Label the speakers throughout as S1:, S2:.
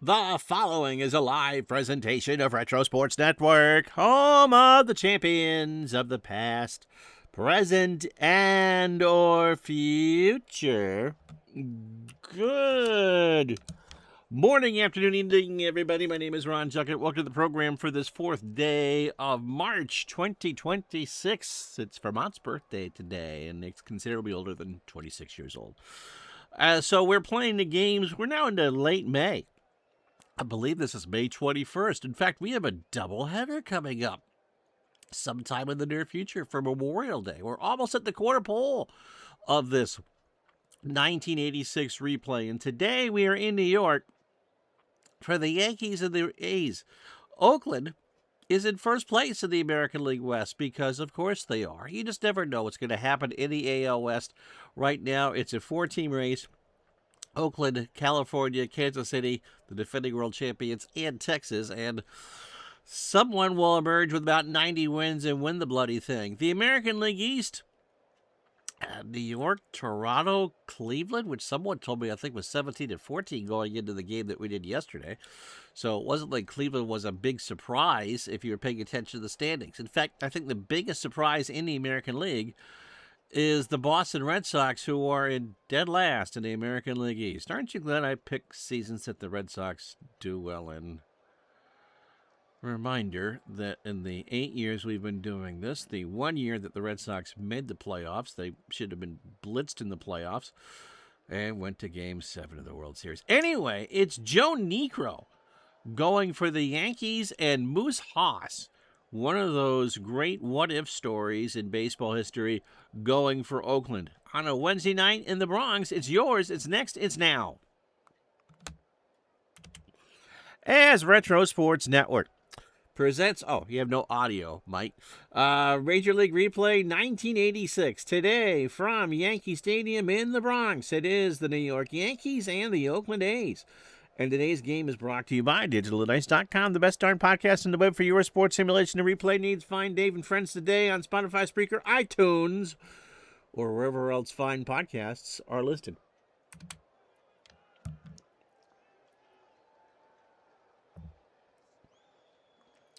S1: The following is a live presentation of Retro Sports Network, home of the champions of the past, present, and or future. Good morning, afternoon, evening, everybody. My name is Ron Juckett. Welcome to the program for this fourth day of March 2026. It's Vermont's birthday today, and it's considerably older than 26 years old. So we're playing the games. We're now into late May. I believe this is May 21st. In fact, we have a doubleheader coming up sometime in the near future for Memorial Day. We're almost at the quarter pole of this 1986 replay. And today we are in New York for the Yankees and the A's. Oakland is in first place in the American League West because, of course, they are. You just never know what's going to happen in the AL West. Right now, it's a four-team race. Oakland, California, Kansas City, the defending world champions, and Texas, and someone will emerge with about 90 wins and win the bloody thing. The American League East, New York, Toronto, Cleveland, which someone told me I think was 17-14 going into the game that we did yesterday. So it wasn't like Cleveland was a big surprise if you were paying attention to the standings. In fact, I think the biggest surprise in the American League is the Boston Red Sox, who are in dead last in the American League East. Aren't you glad I picked seasons that the Red Sox do well in? Reminder that in the 8 years we've been doing this, the 1 year that the Red Sox made the playoffs, they should have been blitzed in the playoffs and went to Game 7 of the World Series. Anyway, it's Joe Niekro going for the Yankees and Moose Haas, one of those great what-if stories in baseball history, going for Oakland. On a Wednesday night in the Bronx, it's yours, it's next, it's now. As Retro Sports Network presents, you have no audio, Mike. Major League Replay 1986. Today from Yankee Stadium in the Bronx, it is the New York Yankees and the Oakland A's. And today's game is brought to you by DigitalAdice.com, the best darn podcast on the web for your sports simulation and replay needs. Find Dave and Friends today on Spotify, Spreaker, iTunes, or wherever else fine podcasts are listed.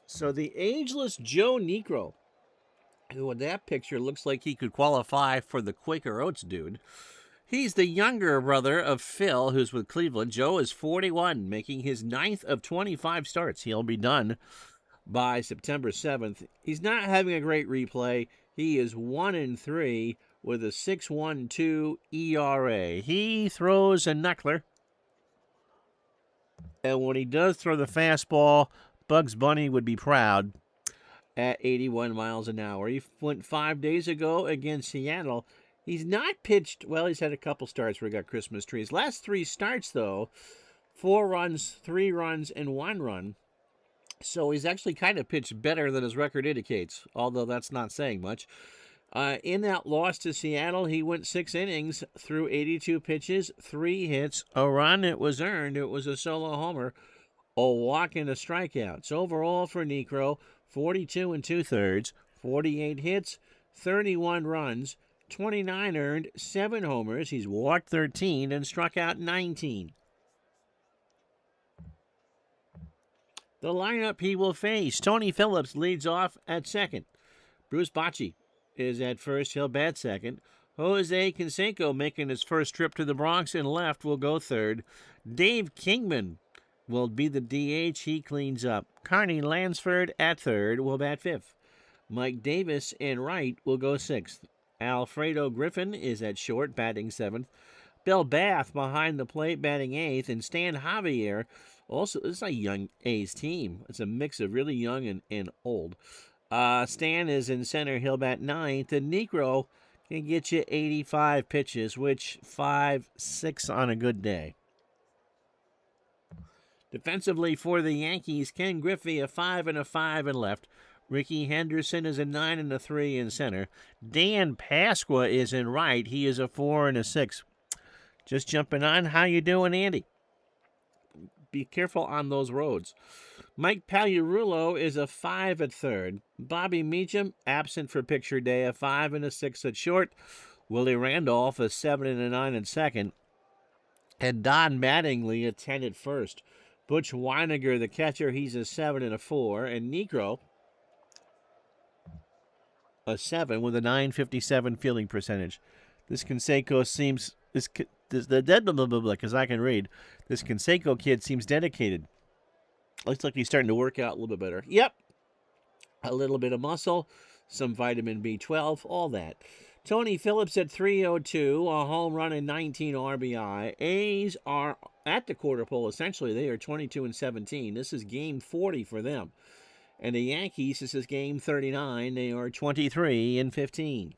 S1: So the ageless Joe Niekro, who in that picture looks like he could qualify for the Quaker Oats dude, he's the younger brother of Phil, who's with Cleveland. Joe is 41, making his 9th of 25 starts. He'll be done by September 7th. He's not having a great replay. He is 1-3 with a 6.12 ERA. He throws a knuckler, and when he does throw the fastball, Bugs Bunny would be proud at 81 miles an hour. He went 5 days ago against Seattle. He's not pitched, well, he's had a couple starts where he got Christmas trees. Last 3 starts, though, 4 runs, 3 runs, and 1 run. So he's actually kind of pitched better than his record indicates, although that's not saying much. In that loss to Seattle, he went 6 innings, threw 82 pitches, 3 hits, a run. It was earned. It was a solo homer, a walk, and a strikeout. So overall for Niekro, 42 2/3, 48 hits, 31 runs, 29 earned, 7 homers. He's walked 13 and struck out 19. The lineup he will face: Tony Phillips leads off at second. Bruce Bochy is at first. He'll bat second. Jose Canseco, making his first trip to the Bronx in left, will go third. Dave Kingman will be the DH. He cleans up. Carney Lansford at third will bat fifth. Mike Davis in right will go sixth. Alfredo Griffin is at short, batting seventh. Bill Bath behind the plate, batting eighth. And Stan Javier, also, this is a young A's team. It's a mix of really young and old. Stan is in center. He'll bat ninth. And Niekro can get you 85 pitches, which 5-6 on a good day. Defensively for the Yankees, Ken Griffey, a 5 and a 5 in left. Ricky Henderson is a 9 and a 3 in center. Dan Pasqua is in right. He is a 4 and a 6. Just jumping on. How you doing, Andy? Be careful on those roads. Mike Pagliarulo is a 5 at third. Bobby Meacham, absent for picture day, a 5 and a 6 at short. Willie Randolph, a 7 and a 9 at second. And Don Mattingly, a 10 at first. Butch Weiniger, the catcher, he's a 7 and a 4. And Negro, a 7 with a .957 fielding percentage. This Canseco seems, the dead because I can read. This Canseco kid seems dedicated. Looks like he's starting to work out a little bit better. Yep. A little bit of muscle, some vitamin B12, all that. Tony Phillips at 302, a home run and 19 RBI. A's are at the quarter pole, essentially. They are 22 and 17. This is game 40 for them. And the Yankees, this is game 39. They are 23 and 15.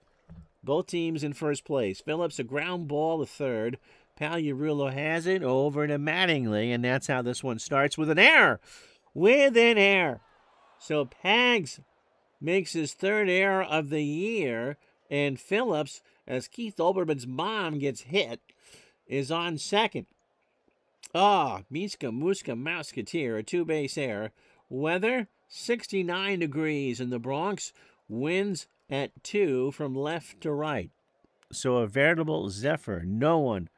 S1: Both teams in first place. Phillips, a ground ball to third. Pagliarulo has it over to Mattingly, and that's how this one starts with an error. With an error. So Pags makes his third error of the year, and Phillips, as Keith Olbermann's mom gets hit, is on second. Miska Muska Mouseketeer, a two-base error. Weather, 69 degrees in the Bronx. Winds at 2 from left to right. So a veritable zephyr. No one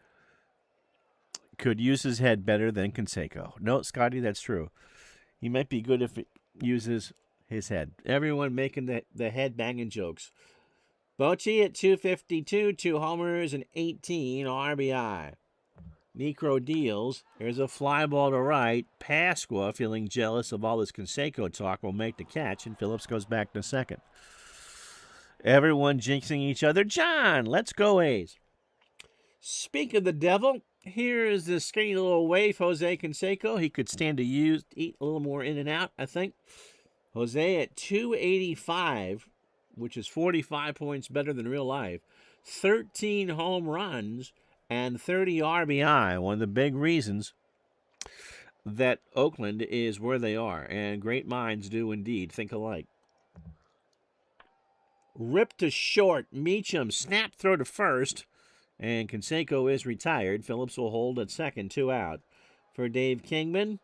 S1: could use his head better than Canseco. No, Scotty, that's true. He might be good if he uses his head. Everyone making the head banging jokes. Bochy at 252, 2 homers and 18 RBI. Necro deals. There's a fly ball to right. Pasqua, feeling jealous of all this Canseco talk, will make the catch, and Phillips goes back to second. Everyone jinxing each other. John, let's go A's. Speak of the devil, here is the skinny little waif, Jose Canseco. He could stand to eat a little more in and out, I think. Jose at 285, which is 45 points better than real life. 13 home runs and 30 RBI. One of the big reasons that Oakland is where they are. And great minds do indeed think alike. Ripped to short. Meacham snap throw to first. And Canseco is retired. Phillips will hold at second, 2 out. For Dave Kingman,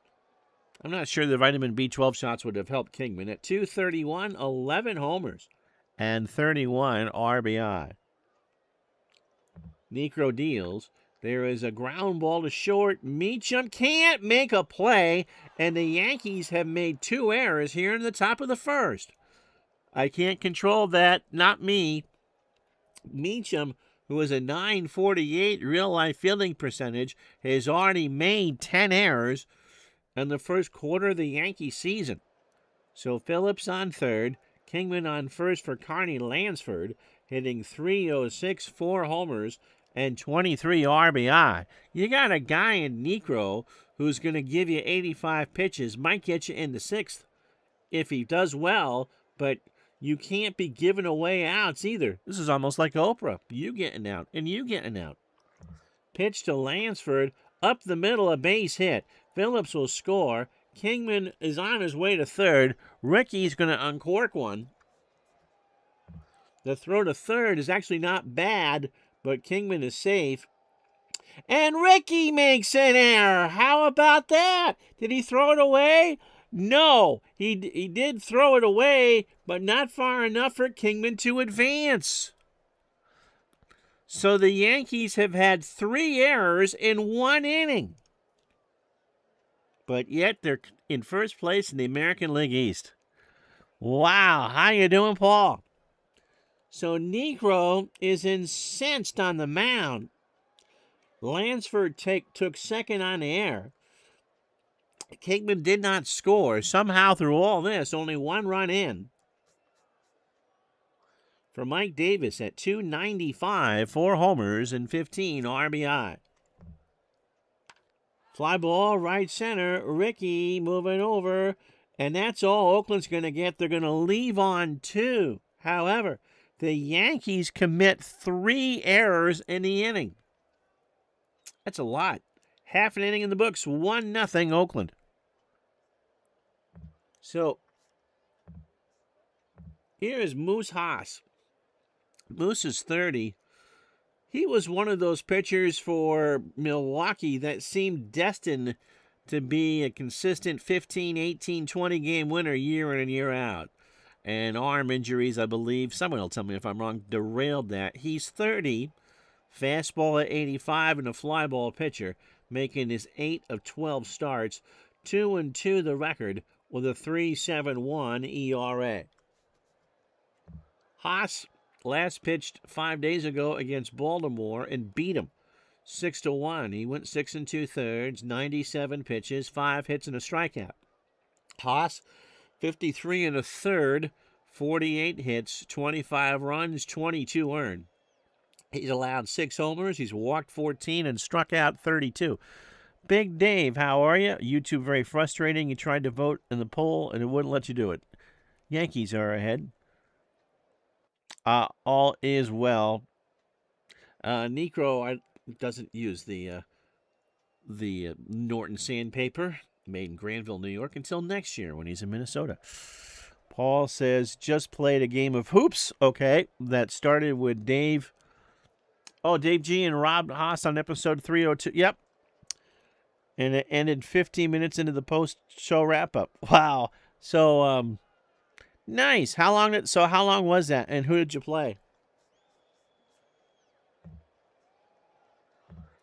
S1: I'm not sure the vitamin B12 shots would have helped Kingman. At 231, 11 homers and 31 RBI. Necro deals. There is a ground ball to short. Meacham can't make a play, and the Yankees have made 2 errors here in the top of the first. I can't control that, not me. Meacham, who has a .948 real-life fielding percentage, has already made 10 errors in the first quarter of the Yankee season. So Phillips on third, Kingman on first for Carney Lansford, hitting .306, 4 homers, and 23 RBI. You got a guy in Necro who's going to give you 85 pitches, might get you in the 6th if he does well, but you can't be giving away outs either. This is almost like Oprah. You getting out and you getting out. Pitch to Lansford, up the middle, a base hit. Phillips will score. Kingman is on his way to third. Ricky's going to uncork one. The throw to third is actually not bad, but Kingman is safe. And Ricky makes an error. How about that? Did he throw it away? No, he did throw it away, but not far enough for Kingman to advance. So the Yankees have had 3 errors in 1 inning. But yet they're in first place in the American League East. Wow, how you doing, Paul? So Negro is incensed on the mound. Lansford took second on the air. Kingman did not score. Somehow through all this, only 1 run in. For Mike Davis at 295, 4 homers and 15 RBI. Fly ball, right center. Ricky moving over. And that's all Oakland's going to get. They're going to leave on 2. However, the Yankees commit 3 errors in the inning. That's a lot. Half an inning in the books, 1-0 Oakland. So, here is Moose Haas. Moose is 30. He was one of those pitchers for Milwaukee that seemed destined to be a consistent 15, 18, 20 game winner year in and year out. And arm injuries, I believe, someone will tell me if I'm wrong, derailed that. He's 30, fastball at 85, and a fly ball pitcher, making his 8 of 12 starts. 2-2 the record with a 3.71 ERA. Haas last pitched 5 days ago against Baltimore and beat him 6-1. He went 6 2/3, 97 pitches, 5 hits and a strikeout. Haas, 53 1/3, 48 hits, 25 runs, 22 earned. He's allowed 6 homers. He's walked 14 and struck out 32. Big Dave, how are you? YouTube very frustrating. You tried to vote in the poll and it wouldn't let you do it. Yankees are ahead. All is well. Necro doesn't use the Norton sandpaper made in Granville, New York, until next year when he's in Minnesota. Paul says, just played a game of hoops. Okay, that started with Dave. Oh, Dave G and Rob Haas on episode 302. Yep. And it ended 15 minutes into the post-show wrap-up. Wow. So, nice. How long was that, and who did you play?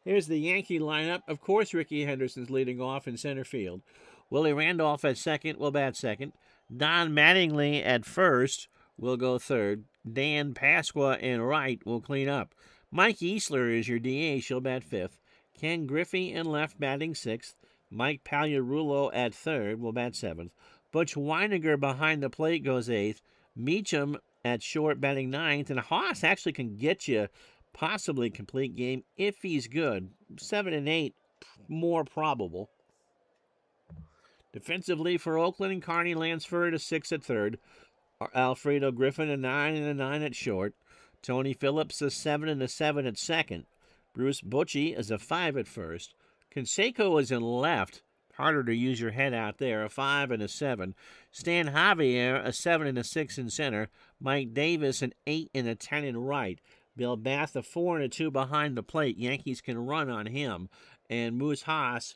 S1: Here's the Yankee lineup. Of course, Ricky Henderson's leading off in center field. Willie Randolph at second will bat second. Don Mattingly at first will go third. Dan Pasqua in right will clean up. Mike Easler is your DH. He'll bat fifth. Ken Griffey in left batting sixth. Mike Pagliarulo at third will bat seventh. Butch Weiniger behind the plate goes eighth. Meacham at short batting ninth. And Haas actually can get you possibly complete game if he's good. 7 and 8, more probable. Defensively for Oakland, Carney Lansford a 6 at third. Alfredo Griffin a 9 and a 9 at short. Tony Phillips a 7 and a 7 at second. Bruce Bochy is a 5 at first. Canseco is in left. Harder to use your head out there. A 5 and a 7. Stan Javier a 7 and a 6 in center. Mike Davis an 8 and a 10 in right. Bill Bath a 4 and a 2 behind the plate. Yankees can run on him. And Moose Haas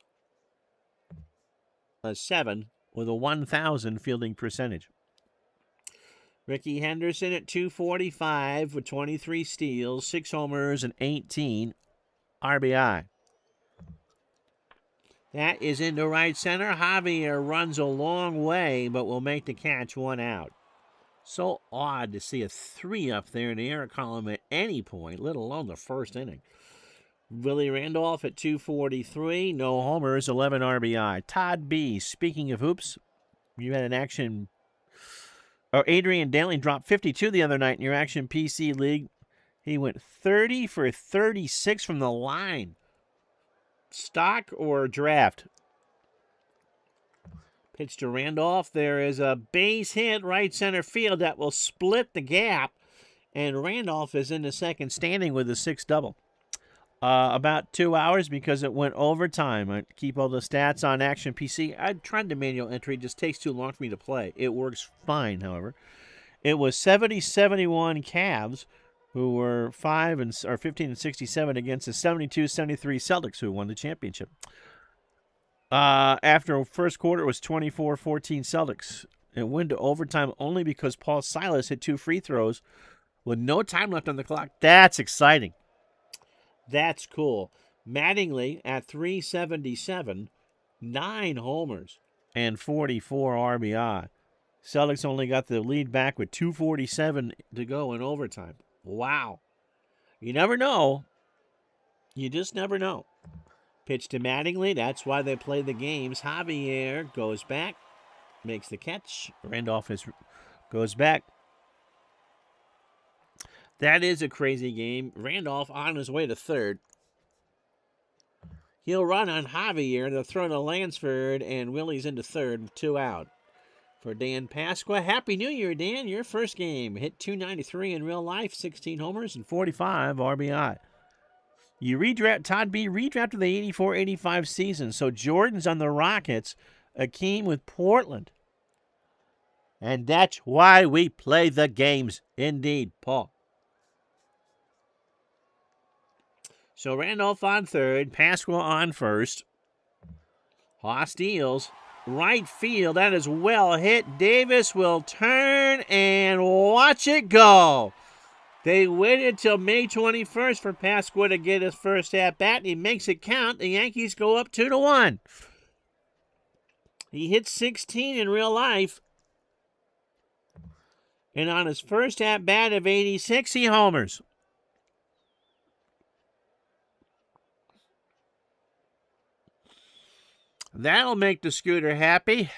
S1: a 7 with a 1,000 fielding percentage. Ricky Henderson at 245 with 23 steals, 6 homers, and 18 RBI. That is into right center. Javier runs a long way, but will make the catch 1 out. So odd to see a 3 up there in the error column at any point, let alone the first inning. Willie Randolph at 243, no homers, 11 RBI. Todd B, speaking of hoops, you had an action. Adrian Dantley dropped 52 the other night in your Action PC League. He went 30 for 36 from the line. Stock or draft? Pitch to Randolph. There is a base hit right center field that will split the gap. And Randolph is in the second standing with a 6 double. About 2 hours because it went overtime. I keep all the stats on Action PC. I tried the manual entry. It just takes too long for me to play. It works fine, however. It was 70-71 Cavs, who were 15 and 67 against the 72-73 Celtics, who won the championship. After first quarter, it was 24-14 Celtics. It went to overtime only because Paul Silas hit 2 free throws with no time left on the clock. That's exciting. That's cool. Mattingly at 377, 9 homers and 44 RBI. Celtics only got the lead back with 2:47 to go in overtime. Wow. You never know. You just never know. Pitch to Mattingly. That's why they play the games. Javier goes back, makes the catch. Randolph goes back. That is a crazy game. Randolph on his way to third. He'll run on Javier. They'll throw to Lansford, and Willie's into third with 2 out. For Dan Pasqua, Happy New Year, Dan. Your first game. Hit 293 in real life, 16 homers, and 45 RBI. You Todd B. redrafted the 84-85 season, so Jordan's on the Rockets, Akeem with Portland. And that's why we play the games. Indeed, Paul. So Randolph on third, Pasqua on first. Haas deals. Right field, that is well hit. Davis will turn and watch it go. They waited till May 21st for Pasqua to get his first at-bat, and he makes it count. The Yankees go up 2-1. He hit 16 in real life. And on his first at-bat of 86, he homers. That'll make the Scooter happy.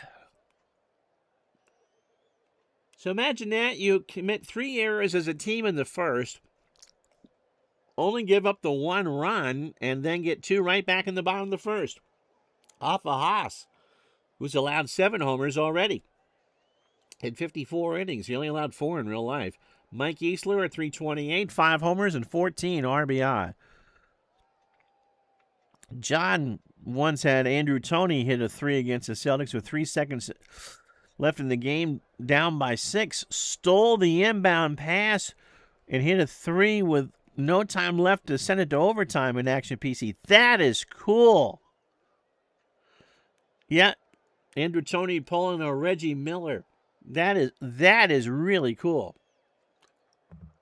S1: So imagine that. You commit 3 errors as a team in the first, only give up the 1 run, and then get 2 right back in the bottom of the first. Off of Haas, who's allowed 7 homers already. Hit 54 innings. He only allowed 4 in real life. Mike Easler at 328, 5 homers and 14 RBI. John once had Andrew Toney hit a 3 against the Celtics with 3 seconds left in the game, down by 6. Stole the inbound pass and hit a 3 with no time left to send it to overtime in Action PC. That is cool. Yeah, Andrew Toney pulling a Reggie Miller. That is really cool.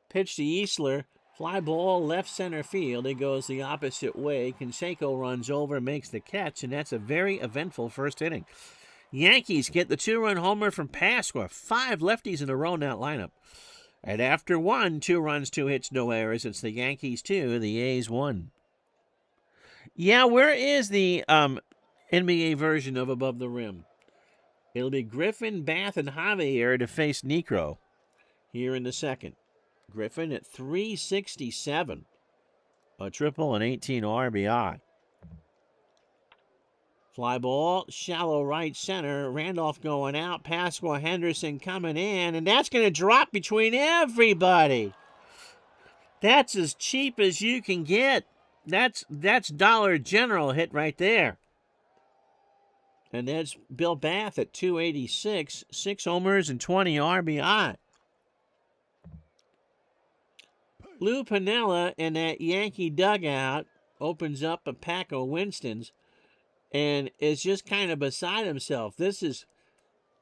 S1: Pitch to Easler. Fly ball left center field. It goes the opposite way. Canseco runs over, makes the catch, and that's a very eventful first inning. Yankees get the 2-run homer from Pasqua. 5 lefties in a row in that lineup. And after 1, 2 runs, 2 hits, no errors. It's the Yankees 2, the A's 1. Yeah, where is the NBA version of Above the Rim? It'll be Griffin, Bath, and Javier to face Necro here in the second. Griffin at 367. A triple and 18 RBI. Fly ball, shallow right center. Randolph going out. Pasqua Henderson coming in. And that's going to drop between everybody. That's as cheap as you can get. That's Dollar General hit right there. And that's Bill Bath at 286. 6 homers and 20 RBI. Lou Piniella in that Yankee dugout opens up a pack of Winstons and is just kind of beside himself. This is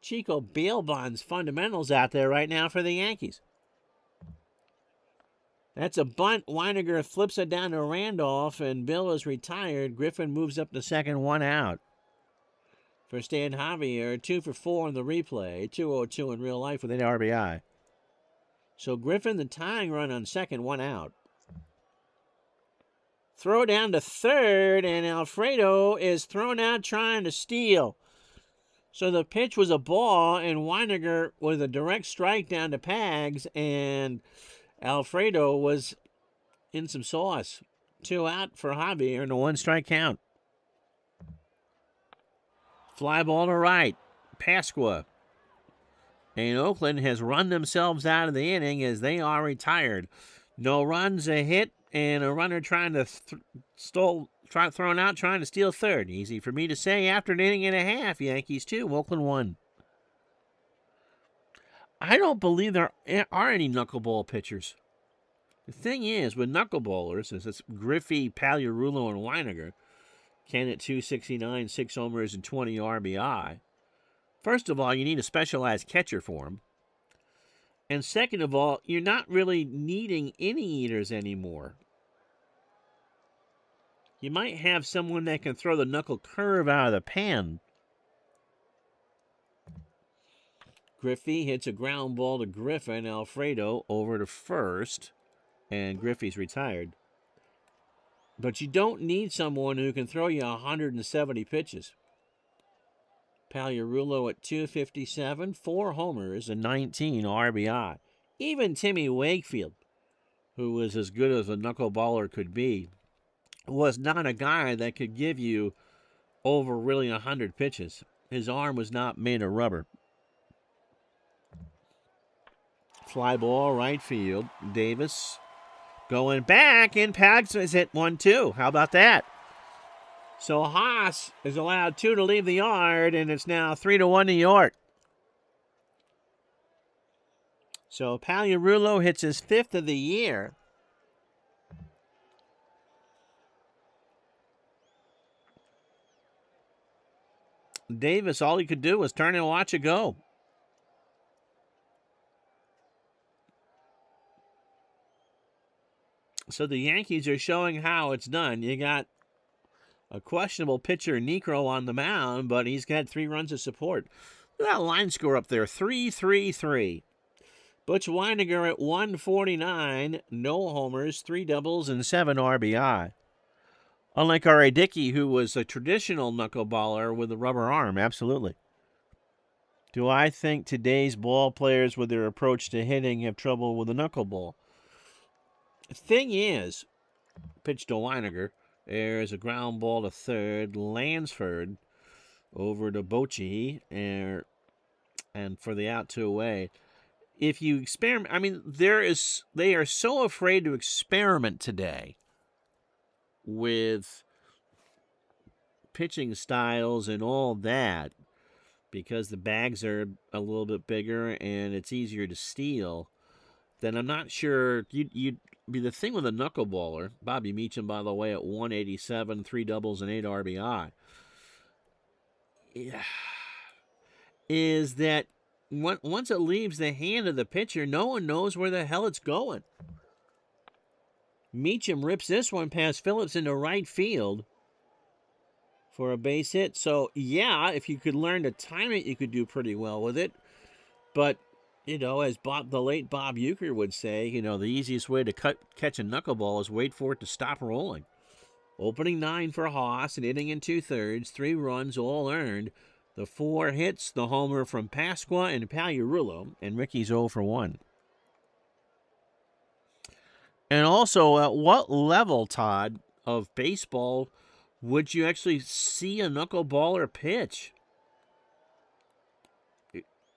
S1: Chico Bailbon's fundamentals out there right now for the Yankees. That's a bunt. Weiniger flips it down to Randolph, and Bill is retired. Griffin moves up to second, 1 out. For Stan Javier, 2 for 4 on the replay, 202 in real life with an RBI. So Griffin, the tying run on second, 1 out. Throw down to third, and Alfredo is thrown out trying to steal. So the pitch was a ball, and Weiniger with a direct strike down to Pags, and Alfredo was in some sauce. 2 out for Javier and a 1-strike count. Fly ball to right. Pasqua. And Oakland has run themselves out of the inning as they are retired. No runs, a hit, and a runner trying to thrown out, trying to steal third. Easy for me to say after an inning and a half. Yankees 2, Oakland 1. I don't believe there are any knuckleball pitchers. The thing is, with knuckleballers, is it's Griffey, Pagliarulo, and Weiniger. Ken at 269, 6 homers, and 20 RBI. First of all, you need a specialized catcher for them. And second of all, you're not really needing inning eaters anymore. You might have someone that can throw the knuckle curve out of the pan. Griffey hits a ground ball to Griffin. Alfredo over to first. And Griffey's retired. But you don't need someone who can throw you 170 pitches. Pagliarulo at 257, 4 homers and 19 RBI. Even Timmy Wakefield, who was as good as a knuckleballer could be, was not a guy that could give you over really 100 pitches. His arm was not made of rubber. Fly ball, right field. Davis going back, and Pags is at 1-2. How about that? So Haas is allowed 2 to leave the yard, and it's now 3-1 New York. So Pagliarulo hits his 5th of the year. Davis, all he could do was turn and watch it go. So the Yankees are showing how it's done. You got A questionable pitcher, Necro, on the mound, but he's got 3 runs of support. Look at that line score up there, 3-3-3. Butch Weiniger at 149, no homers, 3 doubles, and 7 RBI. Unlike R.A. Dickey, who was a traditional knuckleballer with a rubber arm, absolutely. Do I think today's ball players with their approach to hitting have trouble with the knuckleball? The thing is, pitch to Weiniger. There's a ground ball to third. Lansford over to Bochy, and for the out 2 away. If you experiment, I mean, they are so afraid to experiment today with pitching styles and all that because the bags are a little bit bigger and it's easier to steal. Then I'm not sure you'd be the thing with a knuckleballer. Bobby Meacham, by the way, at 187, 3 doubles and 8 RBI. Yeah, is that once it leaves the hand of the pitcher, no one knows where the hell it's going. Meacham rips this one past Phillips into right field for a base hit. So, yeah, if you could learn to time it, you could do pretty well with it. But, as the late Bob Uecker would say, the easiest way to catch a knuckleball is wait for it to stop rolling. Opening 9 for Haas, an inning and 2/3, 3 runs all earned. The 4 hits, the homer from Pasqua and Pagliarulo, and Ricky's 0 for 1. And also, at what level, Todd, of baseball would you actually see a knuckleballer pitch?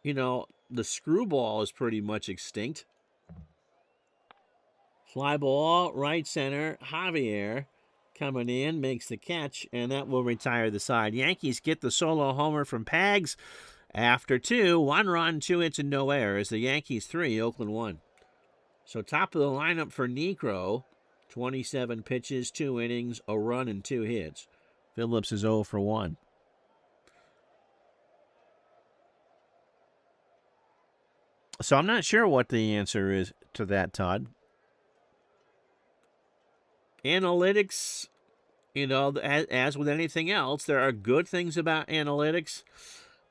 S1: The screwball is pretty much extinct. Fly ball, right center, Javier coming in, makes the catch, and that will retire the side. Yankees get the solo homer from Pags after 2. 1 run, 2 hits, and no errors. The Yankees 3, Oakland 1. So top of the lineup for Necro, 27 pitches, 2 innings, a run, and 2 hits. Phillips is 0 for 1. So I'm not sure what the answer is to that, Todd. Analytics, as with anything else, there are good things about analytics,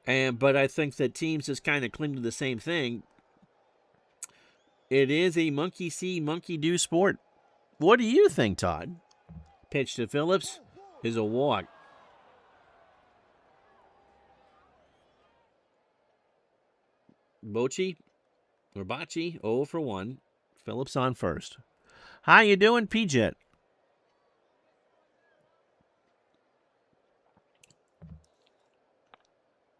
S1: but I think that teams just kind of cling to the same thing. It is a monkey see, monkey do sport. What do you think, Todd? Pitch to Phillips is a walk. Bochy 0 for 1. Phillips on first. How you doing, P-Jet?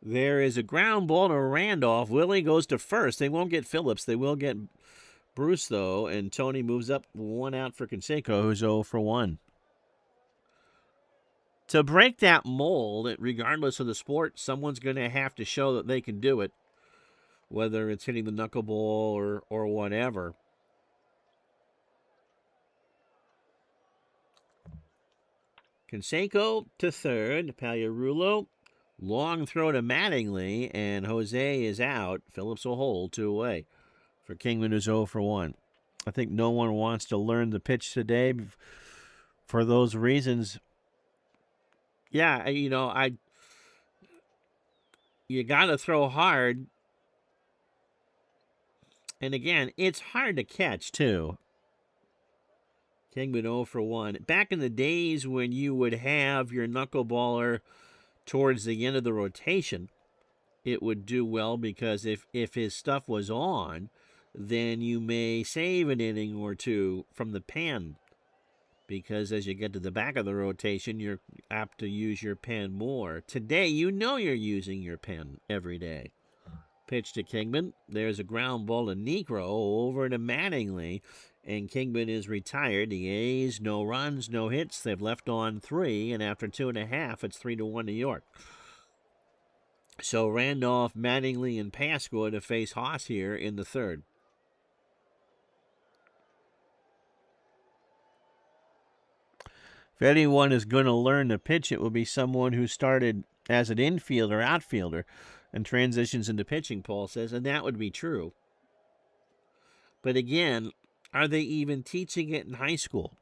S1: There is a ground ball to Randolph. Willie goes to first. They won't get Phillips. They will get Bruce, though, and Tony moves up 1 out for Canseco, who's 0 for 1. To break that mold, regardless of the sport, someone's going to have to show that they can do it, whether it's hitting the knuckleball or whatever. Canseco to third. Pagliarulo. Long throw to Mattingly, and Jose is out. Phillips will hold 2 away for Kingman, who's 0 for 1. I think no one wants to learn the pitch today for those reasons. Yeah, you got to throw hard. And again, it's hard to catch, too. Kingman 0 for 1. Back in the days when you would have your knuckleballer towards the end of the rotation, it would do well because if his stuff was on, then you may save an inning or 2 from the pen, because as you get to the back of the rotation, you're apt to use your pen more. Today, you're using your pen every day. Pitch to Kingman. There's a ground ball to Necro over to Mattingly, and Kingman is retired. The A's, no runs, no hits. They've left on 3, and after 2.5, it's 3-1 New York. So Randolph, Mattingly, and Pasqua to face Haas here in the 3rd. If anyone is going to learn to pitch, it will be someone who started as an infielder, outfielder, and transitions into pitching, Paul says, and that would be true. But again, are they even teaching it in high school?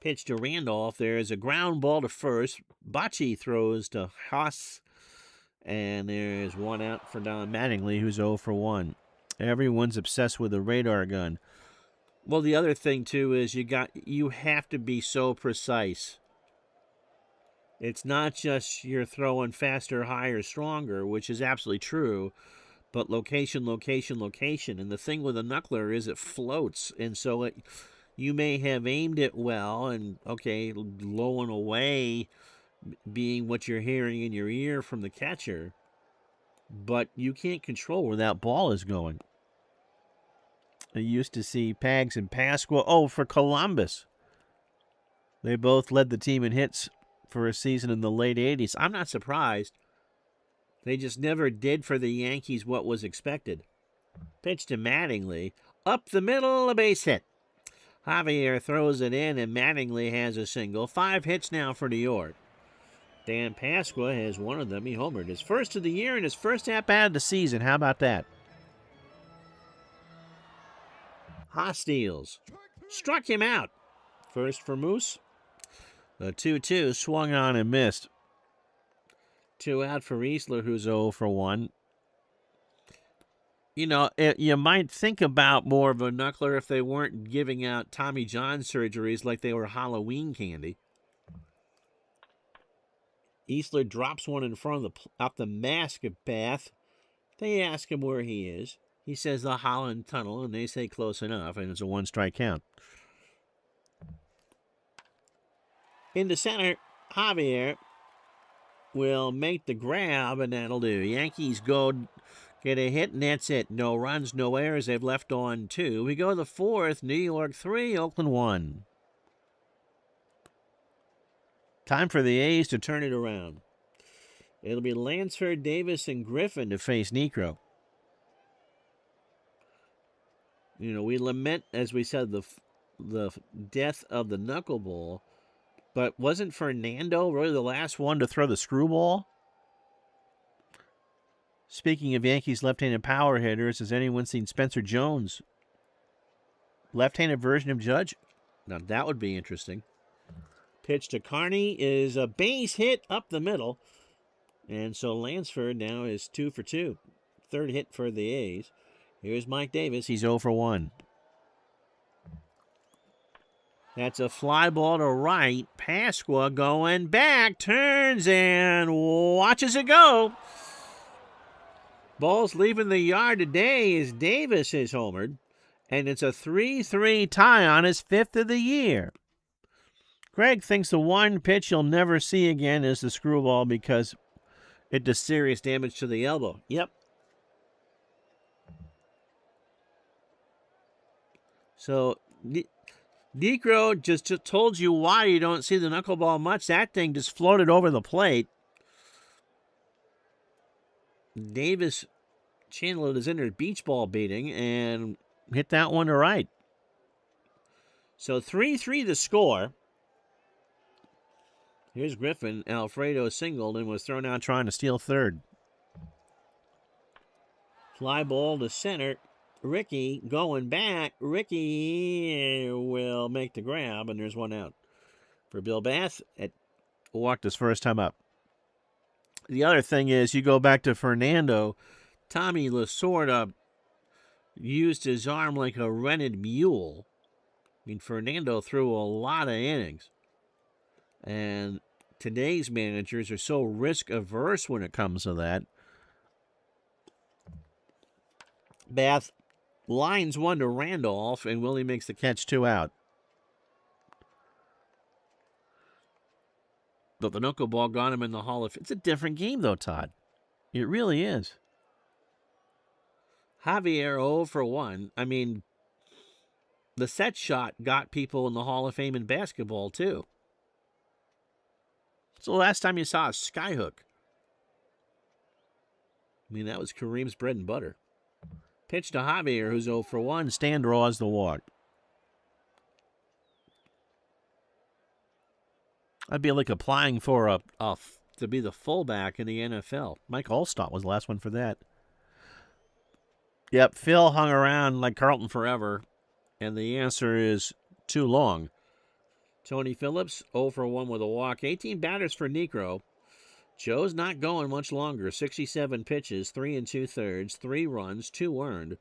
S1: Pitch to Randolph. There's a ground ball to first. Bocce throws to Haas. And there's one out for Don Mattingly, who's 0 for 1. Everyone's obsessed with the radar gun. Well, the other thing, too, is you have to be so precise. It's not just you're throwing faster, higher, stronger, which is absolutely true, but location, location, location. And the thing with a knuckler is it floats. And so you may have aimed it well and, okay, low and away being what you're hearing in your ear from the catcher, but you can't control where that ball is going. I used to see Pags and Pasqua. Oh, for Columbus. They both led the team in hits for a season in the late 80s. I'm not surprised. They just never did for the Yankees what was expected. Pitch to Mattingly. Up the middle, a base hit. Javier throws it in, and Mattingly has a single. 5 hits now for New York. Dan Pasqua has one of them. He homered. His first of the year and his first at-bat of the season. How about that? Hostiles struck him out. First for Moose. The 2-2 swung on and missed. 2 out for Easler, who's 0 for 1. You know, you might think about more of a knuckler if they weren't giving out Tommy John surgeries like they were Halloween candy. Easler drops one in front of up the mask path. They ask him where he is. He says the Holland Tunnel, and they say close enough, and it's a 1-strike count. Into center, Javier will make the grab, and that'll do. Yankees go get a hit, and that's it. No runs, no errors. They've left on 2. We go to the 4th. New York 3, Oakland 1. Time for the A's to turn it around. It'll be Lansford, Davis, and Griffin to face Niekro. You know, we lament, as we said, the death of the knuckleball, but wasn't Fernando really the last one to throw the screwball? Speaking of Yankees left-handed power hitters, has anyone seen Spencer Jones? Left-handed version of Judge? Now, that would be interesting. Pitch to Carney is a base hit up the middle. And so Lansford now is 2 for 2. Third hit for the A's. Here's Mike Davis. He's 0 for 1. That's a fly ball to right. Pasqua going back. Turns and watches it go. Ball's leaving the yard today as Davis is homered. And it's a 3-3 tie on his 5th of the year. Greg thinks the one pitch you'll never see again is the screwball because it does serious damage to the elbow. Yep. So, Niekro just told you why you don't see the knuckleball much. That thing just floated over the plate. Davis channeled his inner beach ball beating and hit that one to right. So 3-3 the score. Here's Griffin. Alfredo singled and was thrown out trying to steal third. Fly ball to center. Ricky going back. Ricky will make the grab, and there's one out. For Bill Bath, it walked his first time up. The other thing is, you go back to Fernando. Tommy Lasorda used his arm like a rented mule. I mean, Fernando threw a lot of innings. And today's managers are so risk-averse when it comes to that. Bath lines one to Randolph, and Willie makes the catch, 2 out. But the knuckleball got him in the Hall of Fame. It's a different game, though, Todd. It really is. Javier 0 for 1. I mean, the set shot got people in the Hall of Fame in basketball, too. It's the last time you saw a skyhook. I mean, that was Kareem's bread and butter. Pitch to Javier, who's 0 for 1. Stan draws the walk. I'd be like applying for to be the fullback in the NFL. Mike Allstott was the last one for that. Yep, Phil hung around like Carlton forever, and the answer is too long. Tony Phillips, 0 for 1 with a walk. 18 batters for Niekro. Joe's not going much longer. 67 pitches, 3 2/3, 3 runs, 2 earned.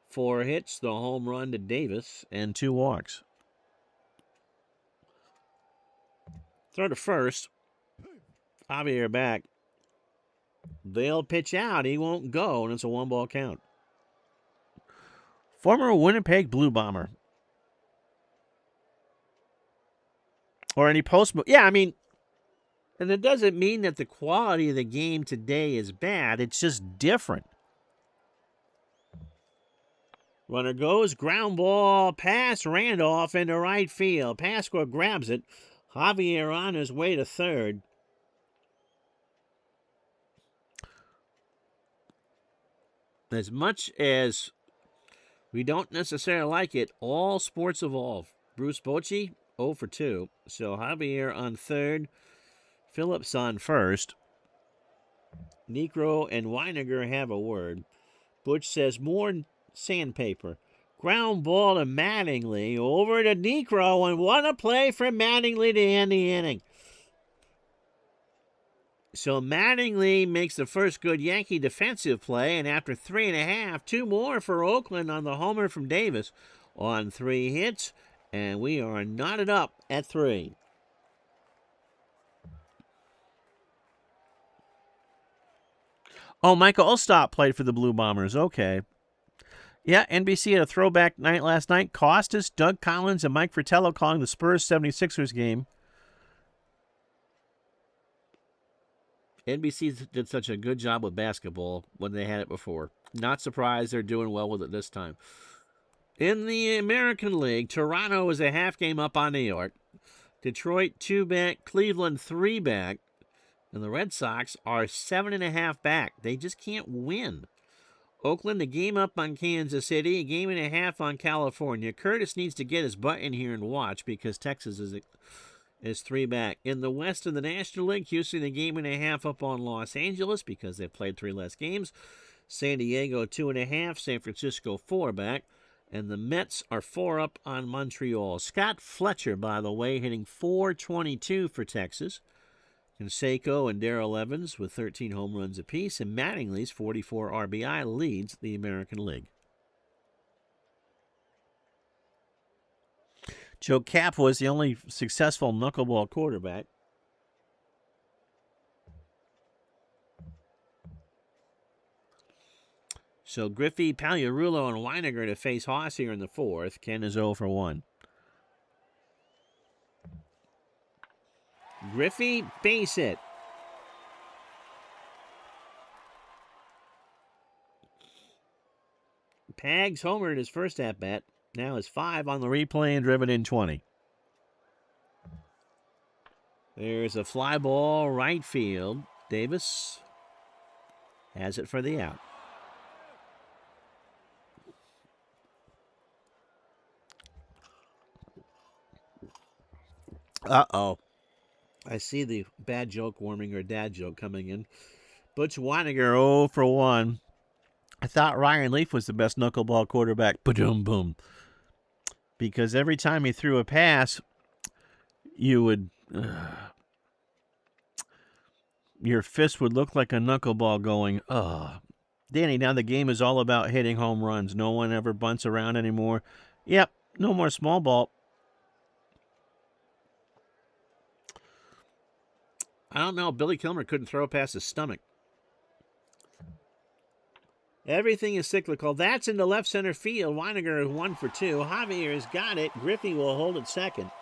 S1: 4 hits, the home run to Davis, and 2 walks. Throw to first. Javier back. They'll pitch out. He won't go, and it's a 1-ball count. Former Winnipeg Blue Bomber. Or any post. Yeah, I mean, and it doesn't mean that the quality of the game today is bad. It's just different. Runner goes, ground ball, pass, Randolph into right field. Pasqua grabs it. Javier on his way to third. As much as we don't necessarily like it, all sports evolve. Bruce Bochy, 0 for 2. So Javier on third. Phillips on first. Niekro and Weiniger have a word. Butch says more sandpaper. Ground ball to Mattingly. Over to Niekro, and what a play from Mattingly to end the inning. So Mattingly makes the first good Yankee defensive play, and after 3.5, 2 more for Oakland on the homer from Davis on 3 hits, and we are knotted up at 3. Oh, Michael Ostap played for the Blue Bombers. Okay. Yeah, NBC had a throwback night last night. Costas, Doug Collins, and Mike Fratello calling the Spurs 76ers game. NBC did such a good job with basketball when they had it before. Not surprised they're doing well with it this time. In the American League, Toronto is a half game up on New York. Detroit 2 back, Cleveland 3 back, and the Red Sox are 7.5 back. They just can't win. Oakland, a game up on Kansas City, a 1.5 on California. Curtis needs to get his butt in here and watch because Texas is 3 back. In the West of the National League, Houston a 1.5 up on Los Angeles because they've played 3 less games. San Diego 2.5, San Francisco 4 back, and the Mets are 4 up on Montreal. Scott Fletcher, by the way, hitting .422 for Texas. Canseco and Darrell Evans with 13 home runs apiece, and Mattingly's 44 RBI leads the American League. Joe Kapp was the only successful knuckleball quarterback. So Griffey, Pagliarulo, and Weiniger to face Haas here in the 4th. Ken is 0 for 1. Griffey, base hit. Pags homered his first at-bat. Now is 5 on the replay and driven in 20. There's a fly ball right field. Davis has it for the out. Uh-oh. I see the bad joke warming or dad joke coming in. Butch Weiniger 0 for 1. I thought Ryan Leaf was the best knuckleball quarterback. Ba-doom, boom. Because every time he threw a pass, you would... your fist would look like a knuckleball going, Danny, now the game is all about hitting home runs. No one ever bunts around anymore. Yep, no more small ball. I don't know. Billy Kilmer couldn't throw past his stomach. Everything is cyclical. That's into left center field. Weiniger is 1 for 2. Javier's got it. Griffey will hold it second.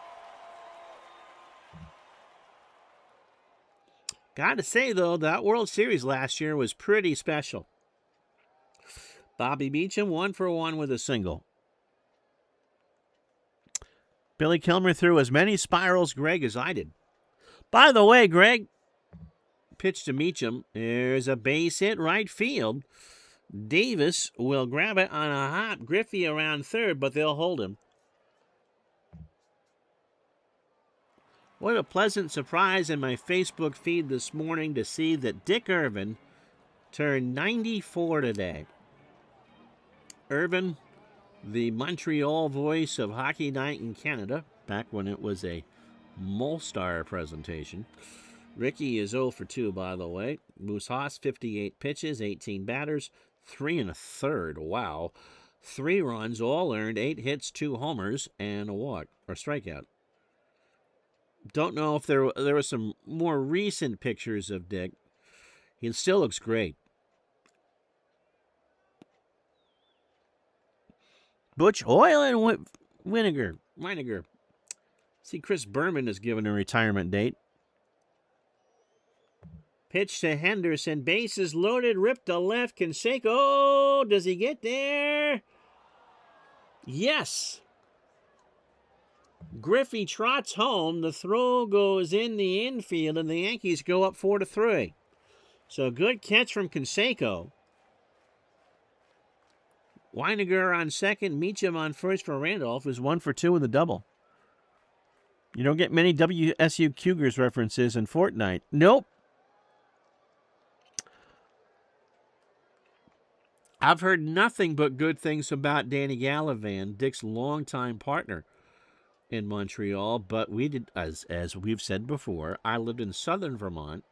S1: Got to say, though, that World Series last year was pretty special. Bobby Beecham 1 for 1 with a single. Billy Kilmer threw as many spirals, Greg, as I did. By the way, Greg, pitch to Meacham. There's a base hit right field. Davis will grab it on a hop. Griffey around third, but they'll hold him. What a pleasant surprise in my Facebook feed this morning to see that Dick Irvin turned 94 today. Irvin, the Montreal voice of Hockey Night in Canada, back when it was a Molstar presentation. Ricky is 0 for 2, by the way. Moose Haas, 58 pitches, 18 batters, 3 1/3. Wow. 3 runs, all earned, 8 hits, 2 homers, and a walk, or strikeout. Don't know if there were some more recent pictures of Dick. He still looks great. Butch Oil and Winiger. See, Chris Berman is given a retirement date. Pitch to Henderson. Bases loaded. Ripped to left. Canseco. Oh, does he get there? Yes. Griffey trots home. The throw goes in the infield, and the Yankees go up 4-3. So good catch from Canseco. Weiniger on second. Meacham on first for Randolph, who's 1 for 2 in the double. You don't get many WSU Cougars references in Fortnite. Nope. I've heard nothing but good things about Danny Gallivan, Dick's longtime partner in Montreal. But we did, as we've said before, I lived in southern Vermont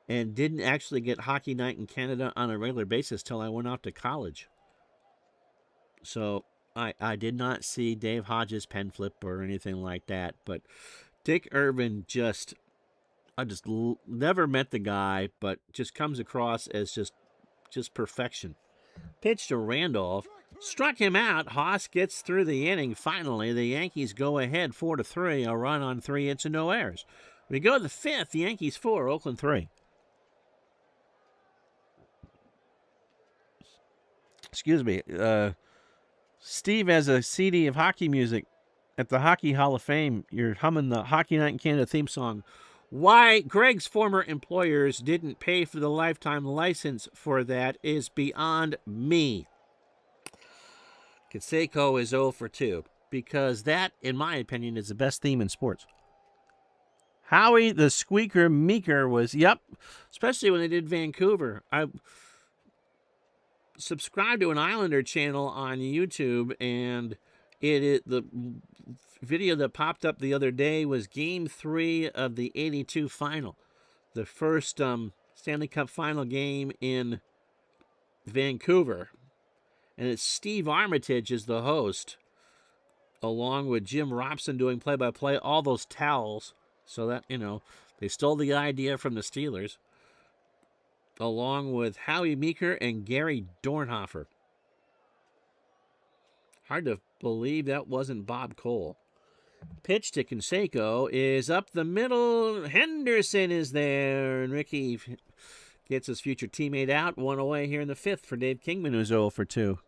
S1: and didn't actually get Hockey Night in Canada on a regular basis till I went off to college. So I did not see Dave Hodges' pen flip or anything like that. But Dick Irvin I just never met the guy, but just comes across as just perfection. Pitch to Randolph. Struck him out. Haas gets through the inning. Finally, the Yankees go ahead 4-3. A run on 3 hits and no errors. We go to the 5th. The Yankees 4, Oakland 3. Excuse me. Steve has a CD of hockey music at the Hockey Hall of Fame. You're humming the Hockey Night in Canada theme song. Why Greg's former employers didn't pay for the lifetime license for that is beyond me. Canseco is 0 for 2 because that, in my opinion, is the best theme in sports. Howie the Squeaker Meeker was, especially when they did Vancouver. I subscribed to an Islander channel on YouTube, and the video that popped up the other day was Game 3 of the 82 final. The first Stanley Cup final game in Vancouver. And it's Steve Armitage is the host, along with Jim Robson doing play-by-play, all those towels. So that, they stole the idea from the Steelers, along with Howie Meeker and Gary Dornhofer. Hard to believe that wasn't Bob Cole. Pitch to Canseco is up the middle. Henderson is there, and Ricky gets his future teammate out. 1 away here in the 5th for Dave Kingman, who's 0 for 2.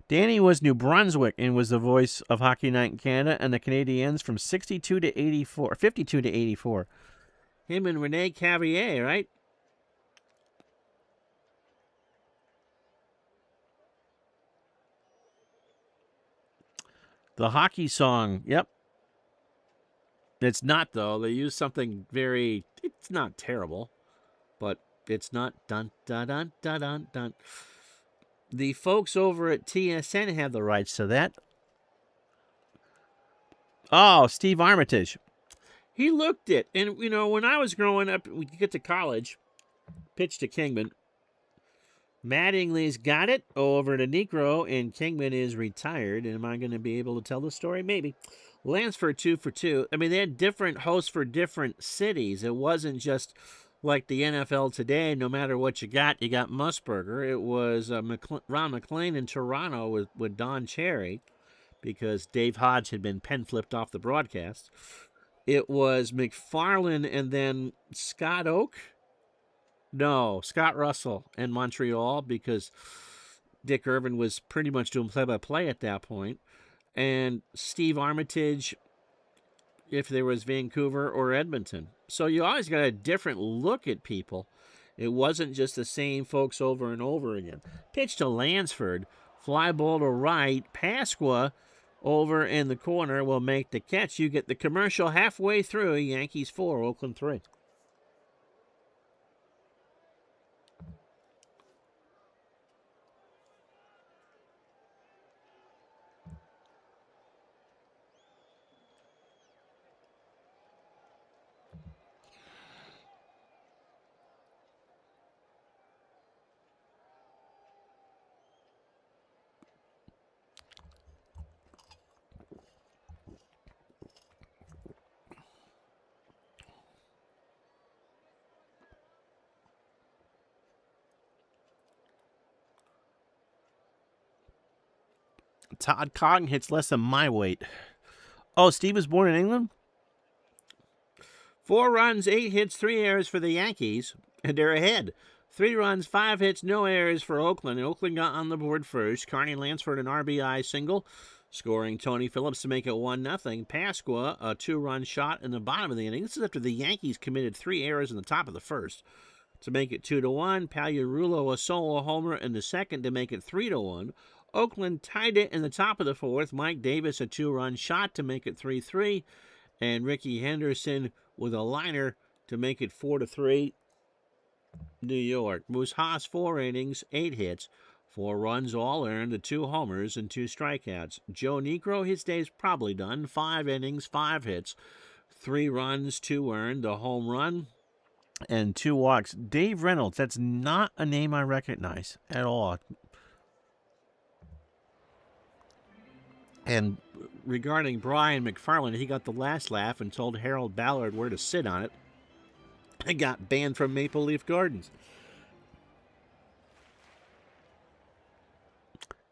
S1: Danny was New Brunswick and was the voice of Hockey Night in Canada and the Canadiens from 52 to 84, 52 to 84. Him and Rene Cavier, right? The hockey song, yep. It's not, though. They use something it's not terrible, but it's not dun, dun, dun, dun, dun, dun. The folks over at TSN have the rights to that. Oh, Steve Armitage. He looked it. And, when I was growing up, we get to college, pitch to Kingman. Mattingly's got it over to Negro, and Kingman is retired. Am I going to be able to tell the story? Maybe. Lansford 2 for 2. I mean, they had different hosts for different cities. It wasn't just like the NFL today. No matter what you got Musburger. It was Ron McLean in Toronto with Don Cherry, because Dave Hodge had been pen flipped off the broadcast. It was McFarland and then Scott Russell in Montreal, because Dick Irvin was pretty much doing play-by-play at that point. And Steve Armitage, if there was Vancouver or Edmonton. So you always got a different look at people. It wasn't just the same folks over and over again. Pitch to Lansford. Fly ball to right. Pasqua over in the corner will make the catch. You get the commercial halfway through. Yankees 4, Oakland 3. Todd Cogg hits less than my weight. Oh, Steve was born in England? 4 runs, 8 hits, 3 errors for the Yankees, and they're ahead. 3 runs, 5 hits, no errors for Oakland. Oakland got on the board first. Carney Lansford, an RBI single, scoring Tony Phillips to make it 1-0. Pasqua, a 2-run shot in the bottom of the inning. This is after the Yankees committed 3 errors in the top of the first to make it 2-1. Pagliarulo, a solo homer in the second to make it 3-1. Oakland tied it in the top of the fourth. Mike Davis, a 2-run shot to make it 3-3. And Ricky Henderson with a liner to make it 4-3. New York. Moose Haas, 4 innings, 8 hits, 4 runs, all earned, the 2 homers and 2 strikeouts. Joe Niekro, his day's probably done. 5 innings, 5 hits, 3 runs, 2 earned, a home run, and 2 walks. Dave Reynolds, that's not a name I recognize at all. And regarding Brian McFarland, he got the last laugh and told Harold Ballard where to sit on it. And got banned from Maple Leaf Gardens.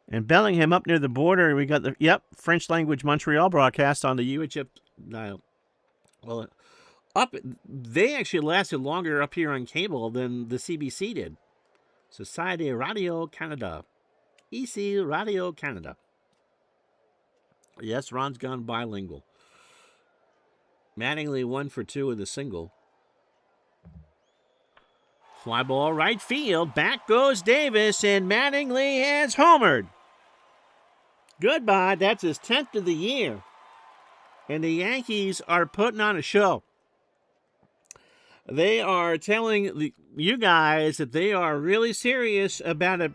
S1: And Bellingham up near the border, we got the, French language Montreal broadcast on the UHF dial. Well, they actually lasted longer up here on cable than the CBC did. Société Radio Canada. Ici Radio Canada. Yes, Ron's gone bilingual. Mattingly 1 for 2 with a single. Fly ball right field. Back goes Davis, and Mattingly has homered. Goodbye. That's his 10th of the year. And the Yankees are putting on a show. They are telling you guys that they are really serious about a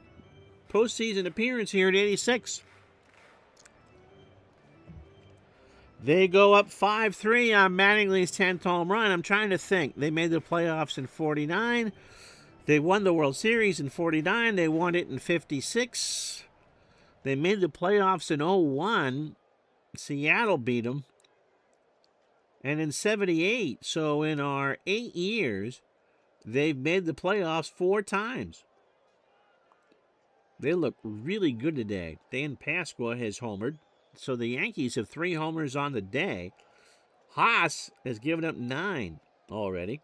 S1: postseason appearance here at 86. They go up 5-3 on Mattingly's 10th home run. I'm trying to think. They made the playoffs in 49. They won the World Series in 49. They won it in 56. They made the playoffs in 01. Seattle beat them. And in 78. So in our 8 years, they've made the playoffs 4 times. They look really good today. Dan Pasqua has homered. So the Yankees have 3 homers on the day. Haas has given up 9 already.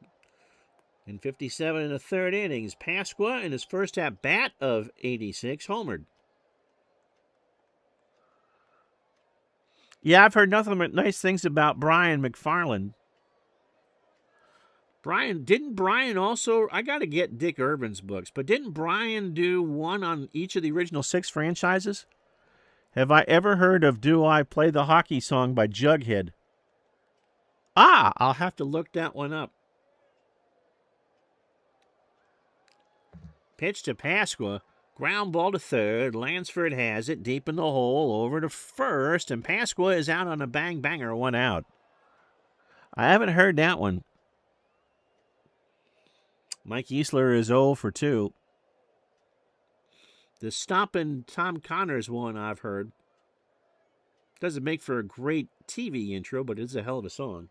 S1: In 57 1/3 innings, Pasqua in his first at-bat of 86 homered. Yeah, I've heard nothing but nice things about Brian McFarland. Didn't Brian also, I got to get Dick Urban's books, but didn't Brian do one on each of the original 6 franchises? Have I ever heard of Do I Play the Hockey Song by Jughead? I'll have to look that one up. Pitch to Pasqua. Ground ball to third. Lansford has it deep in the hole over to first. And Pasqua is out on a bang-banger, 1 out. I haven't heard that one. Mike Easler is 0 for 2. The stompin' Tom Connors one I've heard. Doesn't make for a great TV intro, but it's a hell of a song.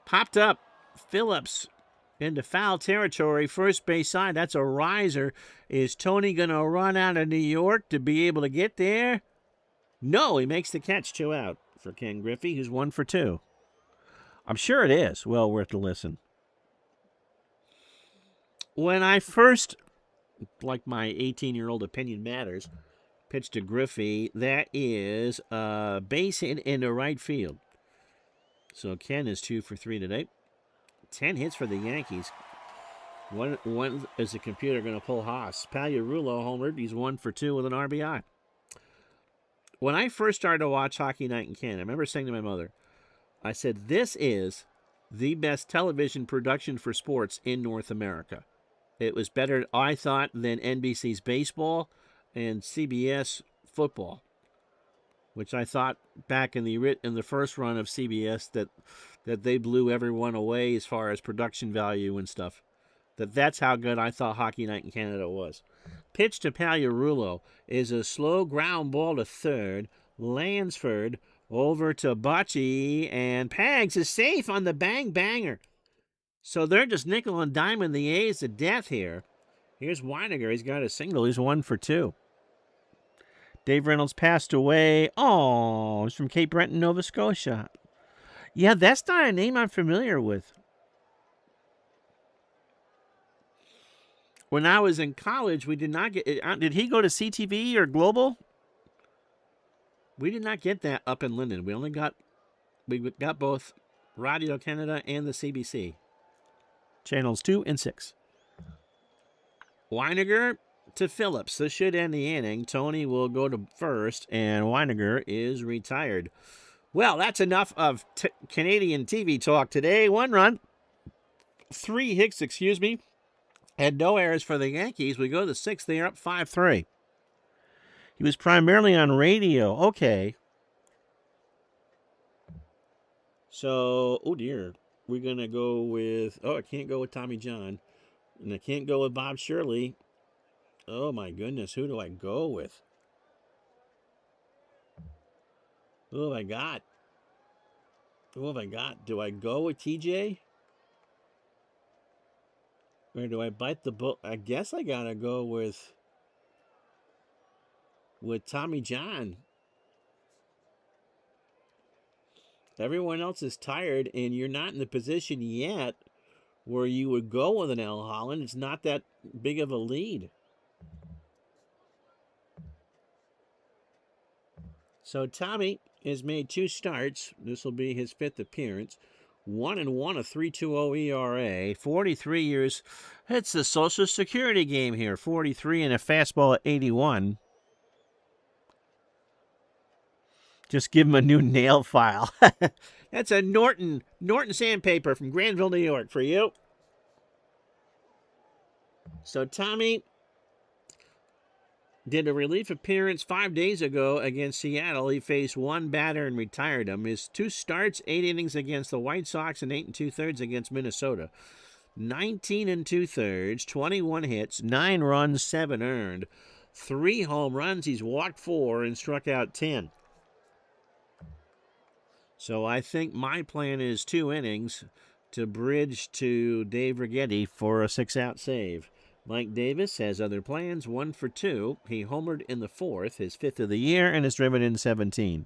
S1: Popped up. Phillips into foul territory, first base side. That's a riser. Is Tony going to run out of New York to be able to get there? No, he makes the catch, 2 out for Ken Griffey, who's 1 for 2. I'm sure it is well worth a listen. When I first, like my 18-year-old opinion matters, pitched to Griffey, that is a base hit into right field. So Ken is 2 for 3 today. 10 hits for the Yankees. When is the computer going to pull Haas? Pagliarulo homered. He's 1 for 2 with an RBI. When I first started to watch Hockey Night in Canada, I remember saying to my mother, I said, this is the best television production for sports in North America. It was better, I thought, than NBC's baseball and CBS football, which I thought back in the first run of CBS that they blew everyone away as far as production value and stuff. That's how good I thought Hockey Night in Canada was. Pitch to Pagliarulo is a slow ground ball to third. Lansford over to Bocce, and Pags is safe on the bang-banger. So they're just nickel and diming the A's to death here. Here's Weiniger. He's got a single. He's 1 for 2. Dave Reynolds passed away. Oh, he's from Cape Breton, Nova Scotia. Yeah, that's not a name I'm familiar with. When I was in college, we did not get... Did he go to CTV or Global? We did not get that up in Linden. We got both Radio Canada and the CBC. Channels 2 and 6. Weiniger to Phillips. This should end the inning. Tony will go to first, and Weiniger is retired. Well, that's enough of Canadian TV talk today. 1 run, 3 hits, and no errors for the Yankees. We go to the 6th. They are up 5-3. He was primarily on radio. Okay. So, oh dear. We're going to go with, I can't go with Tommy John. And I can't go with Bob Shirley. Oh my goodness, who do I go with? Who have I got? Do I go with TJ? Or do I bite the bullet? I guess I gotta go with Tommy John. Everyone else is tired, and you're not in the position yet where you would go with an Al Holland. It's not that big of a lead. So Tommy has made 2 starts. This will be his 5th appearance. 1-1, a 3.20 ERA. 43 years. It's the Social Security game here. 43 and a fastball at 81. Just give him a new nail file. That's a Norton sandpaper from Granville, New York for you. So Tommy did a relief appearance 5 days ago against Seattle. He faced 1 batter and retired him. His 2 starts, 8 innings against the White Sox and 8 2/3 against Minnesota. 19 2/3, 21 hits, 9 runs, 7 earned, 3 home runs. He's walked 4 and struck out 10. So I think my plan is 2 innings to bridge to Dave Righetti for a 6-out save. Mike Davis has other plans, 1 for 2. He homered in the 4th, his 5th of the year, and has driven in 17.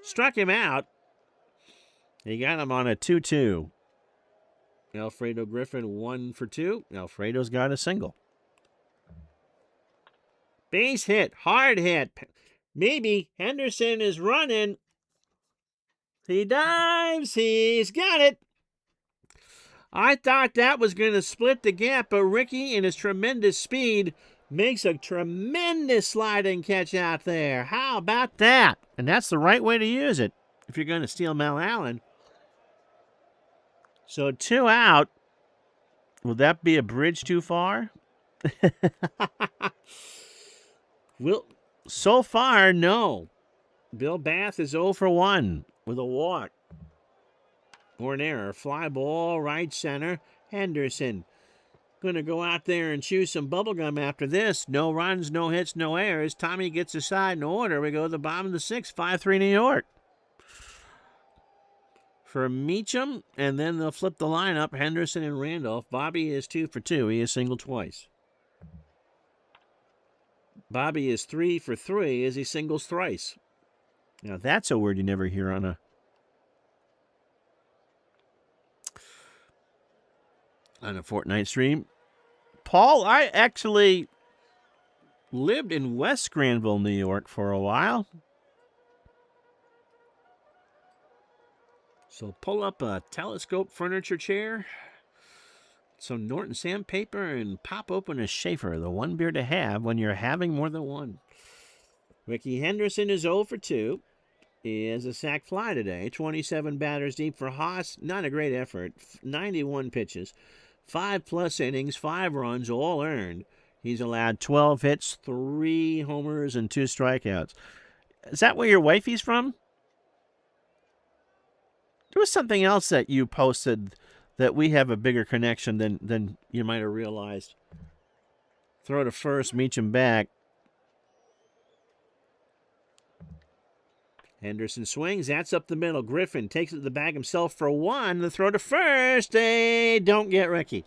S1: Struck him out. He got him on a 2-2. Alfredo Griffin, 1 for 2. Alfredo's got a single. Base hit, hard hit. Maybe Henderson is running. He dives. He's got it. I thought that was going to split the gap, but Ricky, in his tremendous speed, makes a tremendous sliding catch out there. How about that? And that's the right way to use it if you're going to steal Mel Allen. So 2 out. Will that be a bridge too far? So far, no. Bill Bath is 0 for 1 with a walk. Or an error. Fly ball, right center. Henderson. Going to go out there and chew some bubblegum after this. No runs, no hits, no errors. Tommy gets a side in order. We go to the bottom of the 6th. 5-3 New York. For Meacham, and then they'll flip the lineup. Henderson and Randolph. Bobby is 2 for 2. He has singled twice. Bobby is 3 for 3 as he singles thrice. Now that's a word you never hear on a fortnight stream. Paul, I actually lived in West Granville, New York for a while. So pull up a telescope furniture chair, some Norton sandpaper, and pop open a Schaefer, the one beer to have when you're having more than one. Ricky Henderson is 0 for 2. He has a sac fly today. 27 batters deep for Haas. Not a great effort. 91 pitches. 5+ innings, 5 runs, all earned. He's allowed 12 hits, 3 homers, and 2 strikeouts. Is that where your wifey's from? There was something else that you posted that we have a bigger connection than you might have realized. Throw to first, Meacham back. Henderson swings. That's up the middle. Griffin takes it to the bag himself for 1. The throw to first. They don't get Ricky.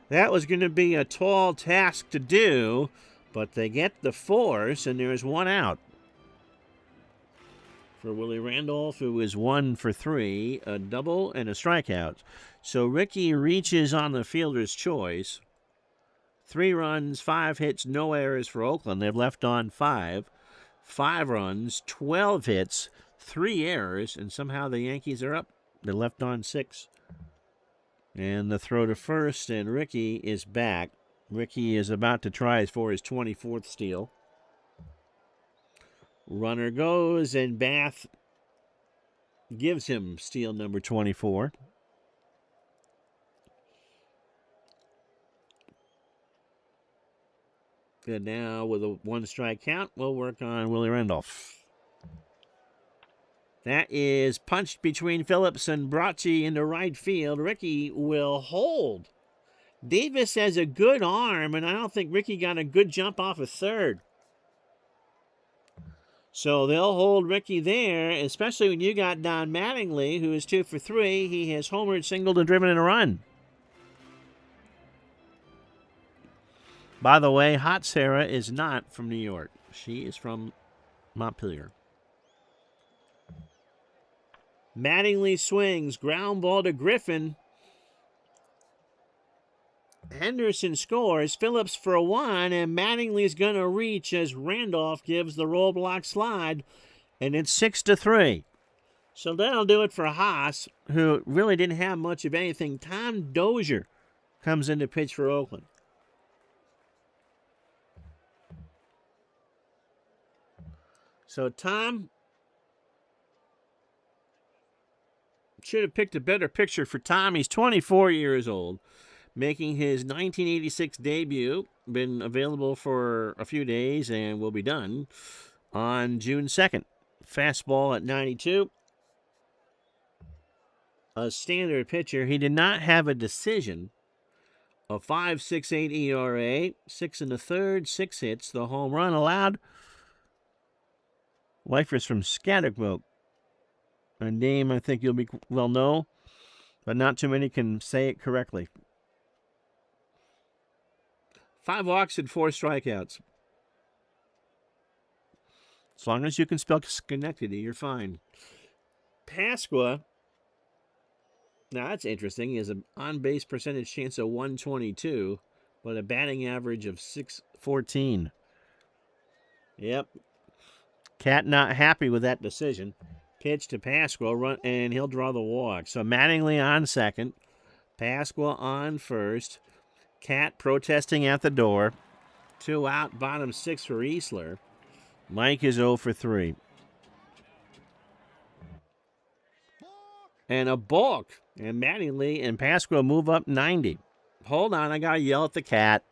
S1: That was going to be a tall task to do, But they get the force, and there's one out for Willie Randolph, who is 1 for 3, a double and a strikeout. So Ricky reaches on the fielder's choice. 3 runs, 5 hits, no errors for Oakland. They've left on 5. 5 runs, 12 hits, 3 errors, and somehow the Yankees are up. They're left on 6. And the throw to first, and Ricky is back. Ricky is about to try for his 24th steal. Runner goes, and Bath gives him steal number 24. And now with a 1-strike count, we'll work on Willie Randolph. That is punched between Phillips and Bracci into right field. Ricky will hold. Davis has a good arm, and I don't think Ricky got a good jump off of third. So they'll hold Ricky there, especially when you got Don Mattingly, who is 2 for 3. He has homered, singled, and driven in a run. By the way, Hot Sarah is not from New York. She is from Montpelier. Mattingly swings, ground ball to Griffin. Henderson scores, Phillips for 1, and Mattingly's going to reach as Randolph gives the roadblock slide, and it's 6-3. So that'll do it for Haas, who really didn't have much of anything. Tom Dozier comes in to pitch for Oakland. So Tom should have picked a better picture for Tom. He's 24 years old, making his 1986 debut. Been available for a few days and will be done on June 2nd. Fastball at 92. A standard pitcher. He did not have a decision. A 5.68 ERA, 6 1/3, 6 hits. The home run allowed. Lifers from Scattergoat. A name I think you'll be well know, but not too many can say it correctly. 5 walks and 4 strikeouts. As long as you can spell Schenectady, you're fine. Pasqua, now that's interesting. He has an on-base percentage chance of 122, but a batting average of 614. Yep. Cat not happy with that decision. Pitch to Pasqua, run, and he'll draw the walk. So Mattingly on second. Pasqua on first. Cat protesting at the door. 2 out, bottom 6 for Easler. Mike is 0 for 3. And a balk. And Mattingly and Pasqua move up 90. Hold on, I got to yell at the cat.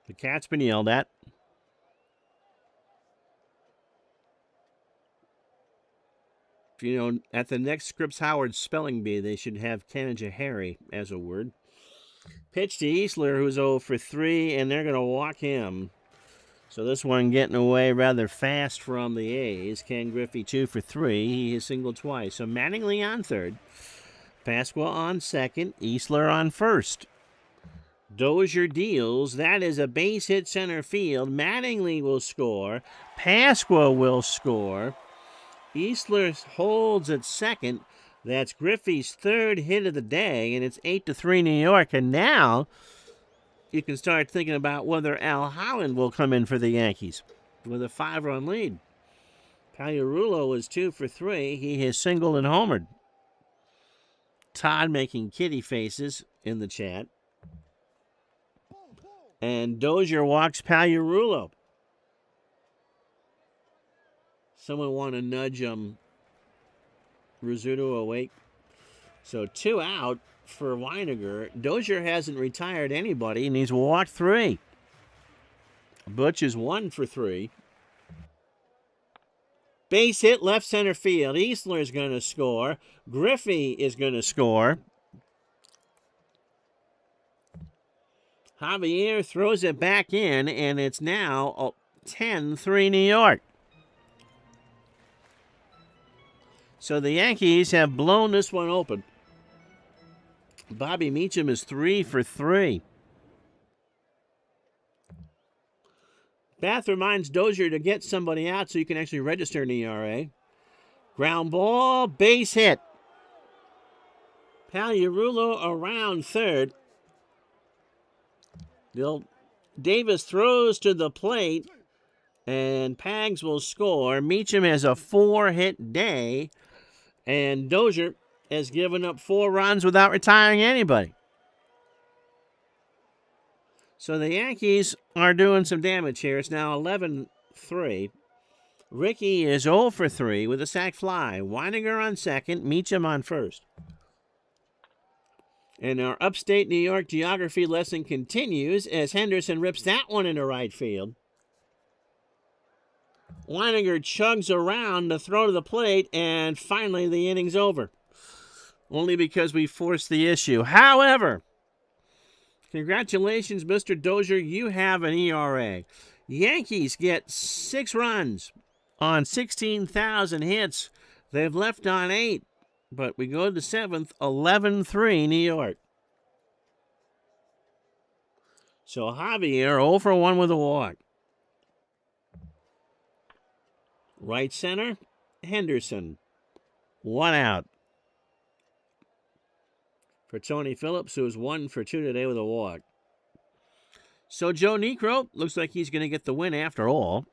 S1: The cat's been yelled at. You know, at the next Scripps Howard spelling bee, they should have Harry as a word. Pitch to Easler, who's 0 for 3, and they're going to walk him. So this one getting away rather fast from the A's. Ken Griffey 2 for 3. He has singled twice. So Mattingly on third. Pasqua on second. Easler on first. Dozier deals. That is a base hit center field. Mattingly will score. Pasqua will score. Easler holds at second. That's Griffey's third hit of the day, and it's 8-3 New York. And now you can start thinking about whether Al Holland will come in for the Yankees with a 5-run lead. Pagliarulo is 2 for 3. He has singled and homered. Todd making kitty faces in the chat. And Dozier walks Pagliarulo. Someone want to nudge Rizzuto awake. So 2 out for Weiniger. Dozier hasn't retired anybody, and he's walked 3. Butch is 1 for 3. Base hit left center field. Easler is going to score. Griffey is going to score. Javier throws it back in, and it's now 10-3 New York. So the Yankees have blown this one open. Bobby Meacham is 3 for 3. Bath reminds Dozier to get somebody out so you can actually register an ERA. Ground ball, base hit. Pagliarulo around third. Davis throws to the plate, and Pags will score. Meacham has a 4-hit day, and Dozier has given up 4 runs without retiring anybody. So the Yankees are doing some damage here. It's now 11-3. Ricky is 0 for 3 with a sac fly. Weininger on second, Meacham on first. And our upstate New York geography lesson continues as Henderson rips that one into right field. Weininger chugs around to throw to the plate, and finally the inning's over. Only because we forced the issue. However, congratulations, Mr. Dozier, you have an ERA. Yankees get 6 runs on 16,000 hits. They've left on 8, but we go to the 7th, 11-3 New York. So Javier 0 for 1 with a walk. Right center, Henderson. 1 out. For Tony Phillips, who was 1 for 2 today with a walk. So Joe Niekro looks like he's going to get the win after all.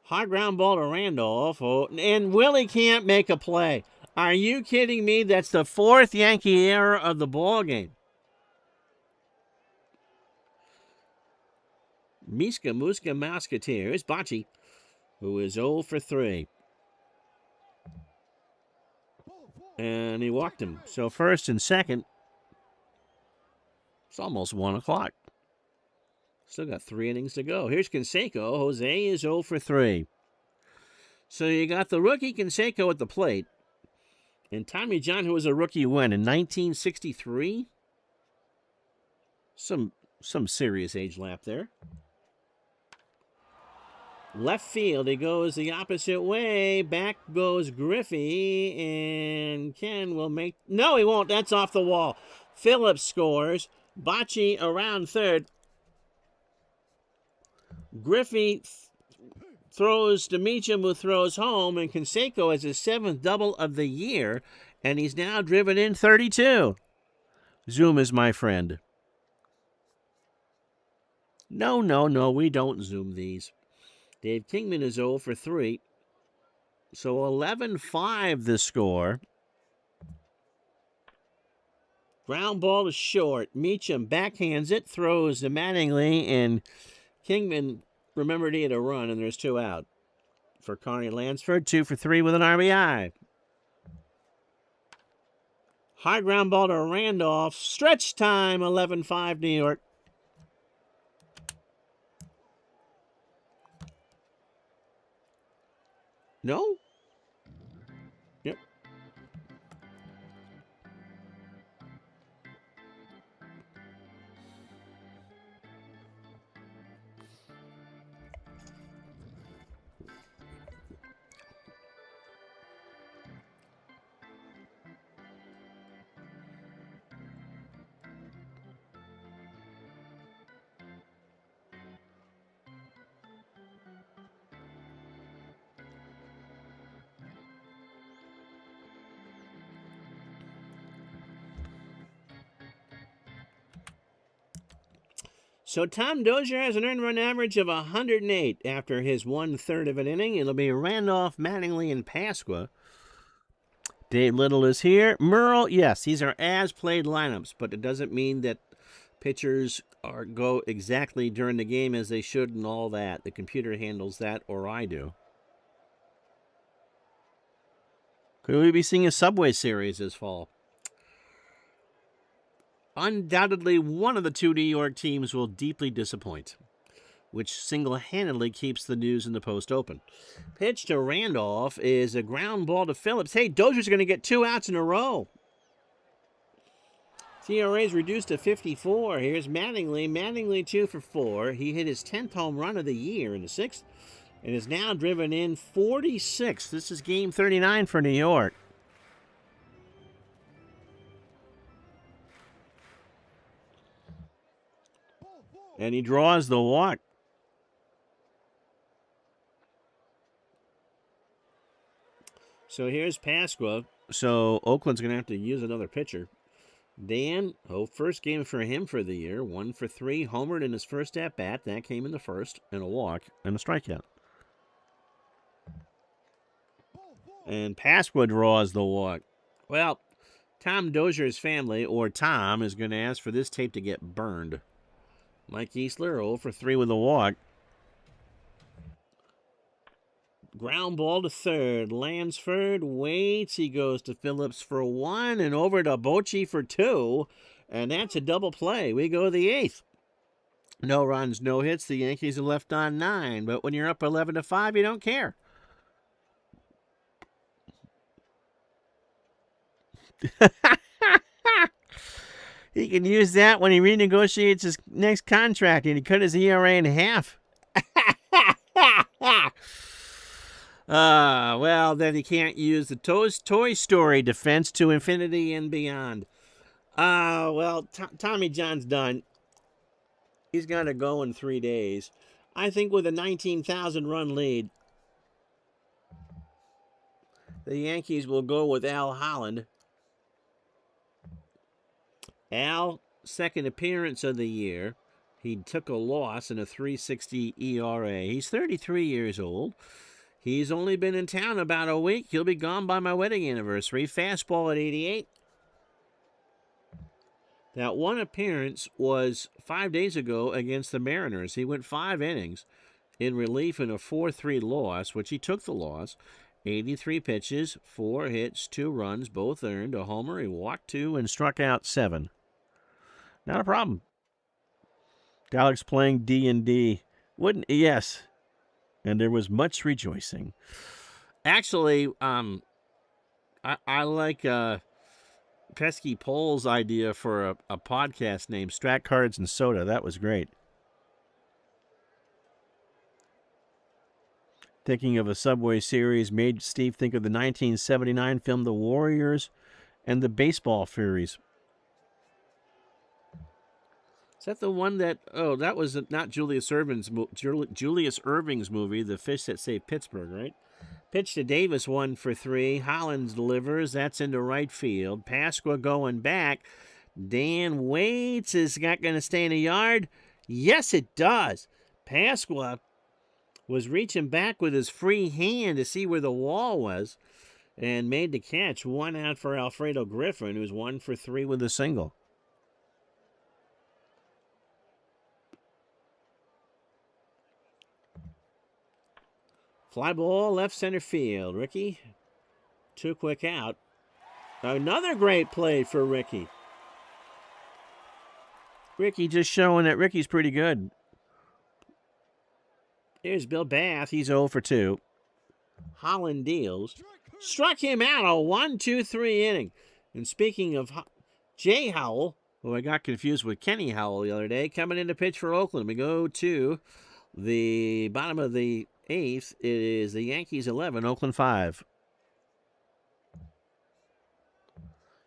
S1: High ground ball to Randolph. Oh, and Willie can't make a play. Are you kidding me? That's the 4th Yankee error of the ball game. Muska Musketeers, Bocce, who is 0 for 3. And he walked him. So first and second, it's almost 1 o'clock. Still got 3 innings to go. Here's Canseco. Jose is 0 for 3. So you got the rookie Canseco at the plate. And Tommy John, who was a rookie when? In 1963? Some serious age lap there. Left field, he goes the opposite way. Back goes Griffey, and Ken will make... No, he won't. That's off the wall. Phillips scores. Bocce around third. Griffey throws to Meacham, who throws home, and Canseco has his 7th double of the year, and he's now driven in 32. Zoom is my friend. No, we don't zoom these. Dave Kingman is 0 for 3. So 11-5 the score. Ground ball is short. Meacham backhands it, throws to Mattingly, and Kingman remembered he had a run, and there's 2 out. For Connie Lansford, 2 for 3 with an RBI. High ground ball to Randolph. Stretch time, 11-5 New York. No? Yep. So Tom Dozier has an earned run average of 108 after his 1/3 of an inning. It'll be Randolph, Mattingly, and Pasqua. Dave Little is here. Merle, yes, these are as-played lineups, but it doesn't mean that pitchers go exactly during the game as they should and all that. The computer handles that, or I do. Could we be seeing a Subway Series this fall? Undoubtedly, one of the 2 New York teams will deeply disappoint, which single-handedly keeps the News and the Post open. Pitch to Randolph is a ground ball to Phillips. Hey, Dozier's going to get 2 outs in a row. ERA is reduced to 54. Here's Mattingly. Mattingly 2 for 4. He hit his 10th home run of the year in the 6th. and is now driven in 46. This is game 39 for New York. And he draws the walk. So here's Pasqua. So Oakland's going to have to use another pitcher. Dan, first game for him for the year. 1 for 3, homered in his first at-bat. That came in the first, and a walk and a strikeout. And Pasqua draws the walk. Well, Tom Dozier's family, or Tom, is going to ask for this tape to get burned. Mike Easler, 0 for 3 with a walk. Ground ball to third. Lansford waits. He goes to Phillips for 1 and over to Bochy for 2. And that's a double play. We go to the 8th. No runs, no hits. The Yankees are left on 9. But when you're up 11-5, you don't care. He can use that when he renegotiates his next contract, and he cut his ERA in half. Well, then he can't use the Toy Story defense to infinity and beyond. Well, Tommy John's done. He's got to go in 3 days. I think with a 19,000-run lead, the Yankees will go with Al Holland. Al, second appearance of the year. He took a loss in a 3.60 ERA. He's 33 years old. He's only been in town about a week. He'll be gone by my wedding anniversary. Fastball at 88. That one appearance was 5 days ago against the Mariners. He went 5 innings in relief in a 4-3 loss, which he took the loss. 83 pitches, 4 hits, 2 runs, both earned. A homer, he walked 2 and struck out 7. Not a problem. Alex playing D&D. Wouldn't, yes. And there was much rejoicing. Actually, I like Pesky Pole's idea for a podcast named Strat Cards and Soda. That was great. Thinking of a Subway series made Steve think of the 1979 film The Warriors and the Baseball Furies. Is that the one that, that was not Julius Irving's movie, The Fish That Saved Pittsburgh, right? Pitch to Davis, 1 for 3. Hollins delivers. That's into right field. Pasqua going back. Dan waits. Is that going to stay in the yard? Yes, it does. Pasqua was reaching back with his free hand to see where the wall was and made the catch. 1 out for Alfredo Griffin, who's 1 for 3 with a single. Fly ball, left center field. Ricky, too quick out. Another great play for Ricky. Ricky just showing that Ricky's pretty good. Here's Bill Bath. He's 0 for 2. Holland deals. Struck him out a 1-2-3 inning. And speaking of Jay Howell, who I got confused with Kenny Howell the other day, coming in to pitch for Oakland. We go to the bottom of the 8th. It is the Yankees 11, Oakland 5.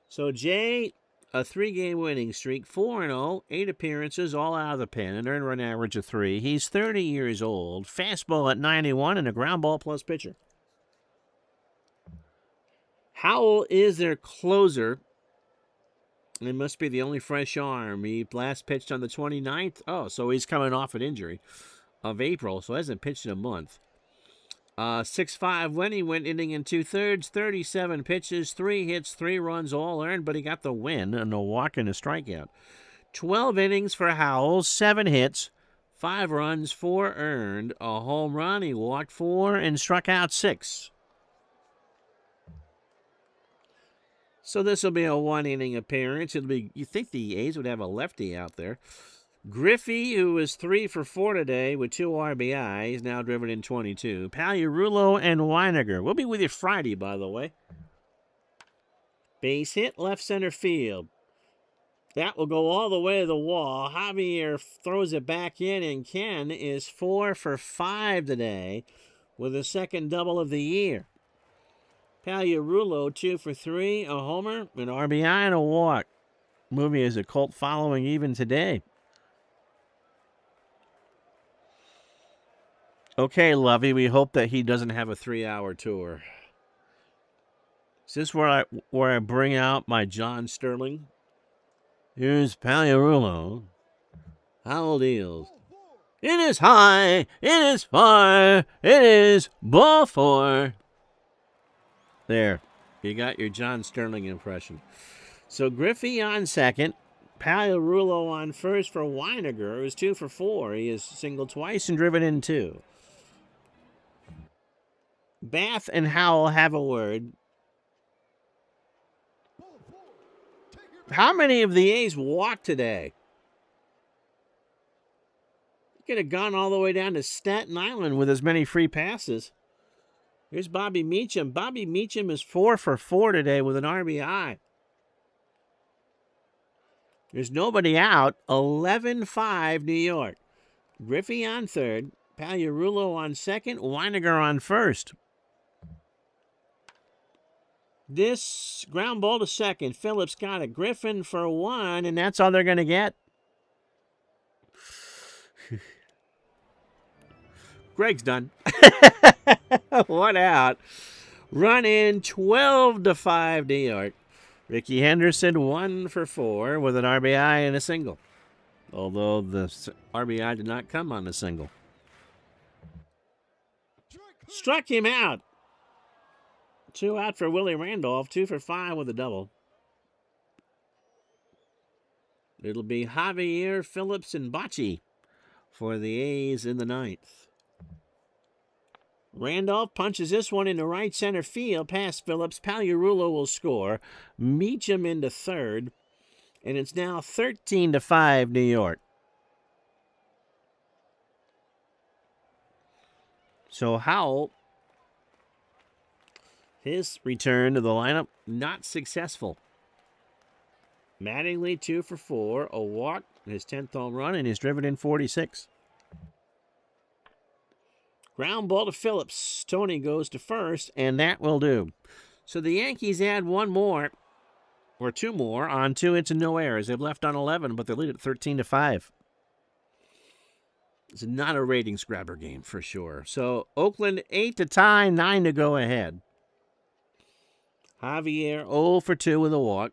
S1: So Jay, a 3-game winning streak, 4-0, 8 appearances, all out of the pen, an earned run average of 3. He's 30 years old, fastball at 91, and a ground ball plus pitcher. Howell is their closer. It must be the only fresh arm. He last pitched on the 29th. Oh, so he's coming off an injury of April, so hasn't pitched in a month. 6-5 when he went inning and 2/3, 37 pitches, 3 hits, 3 runs, all earned, but he got the win and a walk and a strikeout. 12 innings for Howell, 7 hits, 5 runs, 4 earned, a home run. He walked 4 and struck out 6. So this will be a 1-inning appearance. It'll be, you think the A's would have a lefty out there. Griffey, who was 3 for 4 today with 2 RBIs, now driven in 22. Pagliarulo and Weiniger. We'll be with you Friday, by the way. Base hit, left center field. That will go all the way to the wall. Javier throws it back in, and Ken is 4 for 5 today with a second double of the year. Pagliarulo 2 for 3, a homer, an RBI, and a walk. Movie has a cult following even today. Okay, Lovey, we hope that he doesn't have a 3-hour tour. Is this where I bring out my John Sterling? Here's Pagliarulo. Howell deals. It is high. It is far. It is ball 4. There. You got your John Sterling impression. So Griffey on second. Pagliarulo on first for Weiniger, who's 2 for 4. He has singled twice and driven in 2. Bath and Howell have a word. How many of the A's walked today? You could have gone all the way down to Staten Island with as many free passes. Here's Bobby Meacham. Bobby Meacham is 4 for 4 today with an RBI. There's nobody out. 11-5 New York. Griffey on third. Pagliarulo on second. Weiniger on first. This ground ball to second. Phillips got a Griffin for 1, and that's all they're going to get. Greg's done. 1 out. Run in 12-5 New York. Ricky Henderson 1 for 4 with an RBI and a single. Although the RBI did not come on the single. Struck him out. 2 out for Willie Randolph, 2 for 5 with a double. It'll be Javier, Phillips, and Bocce for the A's in the 9th. Randolph punches this one into right center field past Phillips. Pagliarulo will score. Meacham into third. And it's now 13-5 New York. So Howell, his return to the lineup, not successful. Mattingly 2 for 4, a walk, his 10th home run, and he's driven in 46. Ground ball to Phillips. Tony goes to first, and that will do. So the Yankees add 1 more, or 2 more, on 2 hits and no errors. They've left on 11, but they lead at 13-5. It's not a ratings grabber game for sure. So Oakland 8 to tie, 9 to go ahead. Javier 0 for 2 with a walk.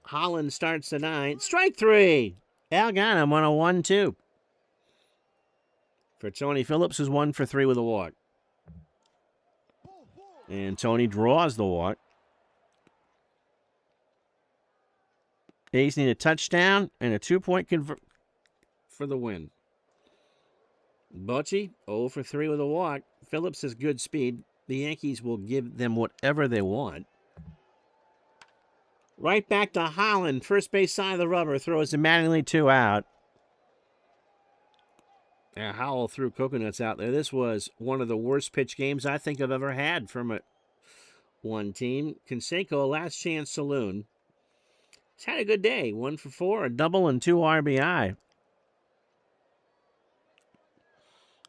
S1: Holland starts the 9th. Strike 3. Al got him on a 1-2. For Tony Phillips, is 1 for 3 with a walk. And Tony draws the walk. A's need a touchdown and a 2-point convert for the win. Bocce 0 for 3 with a walk. Phillips has good speed. The Yankees will give them whatever they want. Right back to Holland. First base side of the rubber. Throws to Mattingly, 2 out. And Howell threw coconuts out there. This was one of the worst pitch games I think I've ever had from one team. Canseco, last chance saloon. He's had a good day. 1 for 4, a double, and 2 RBI.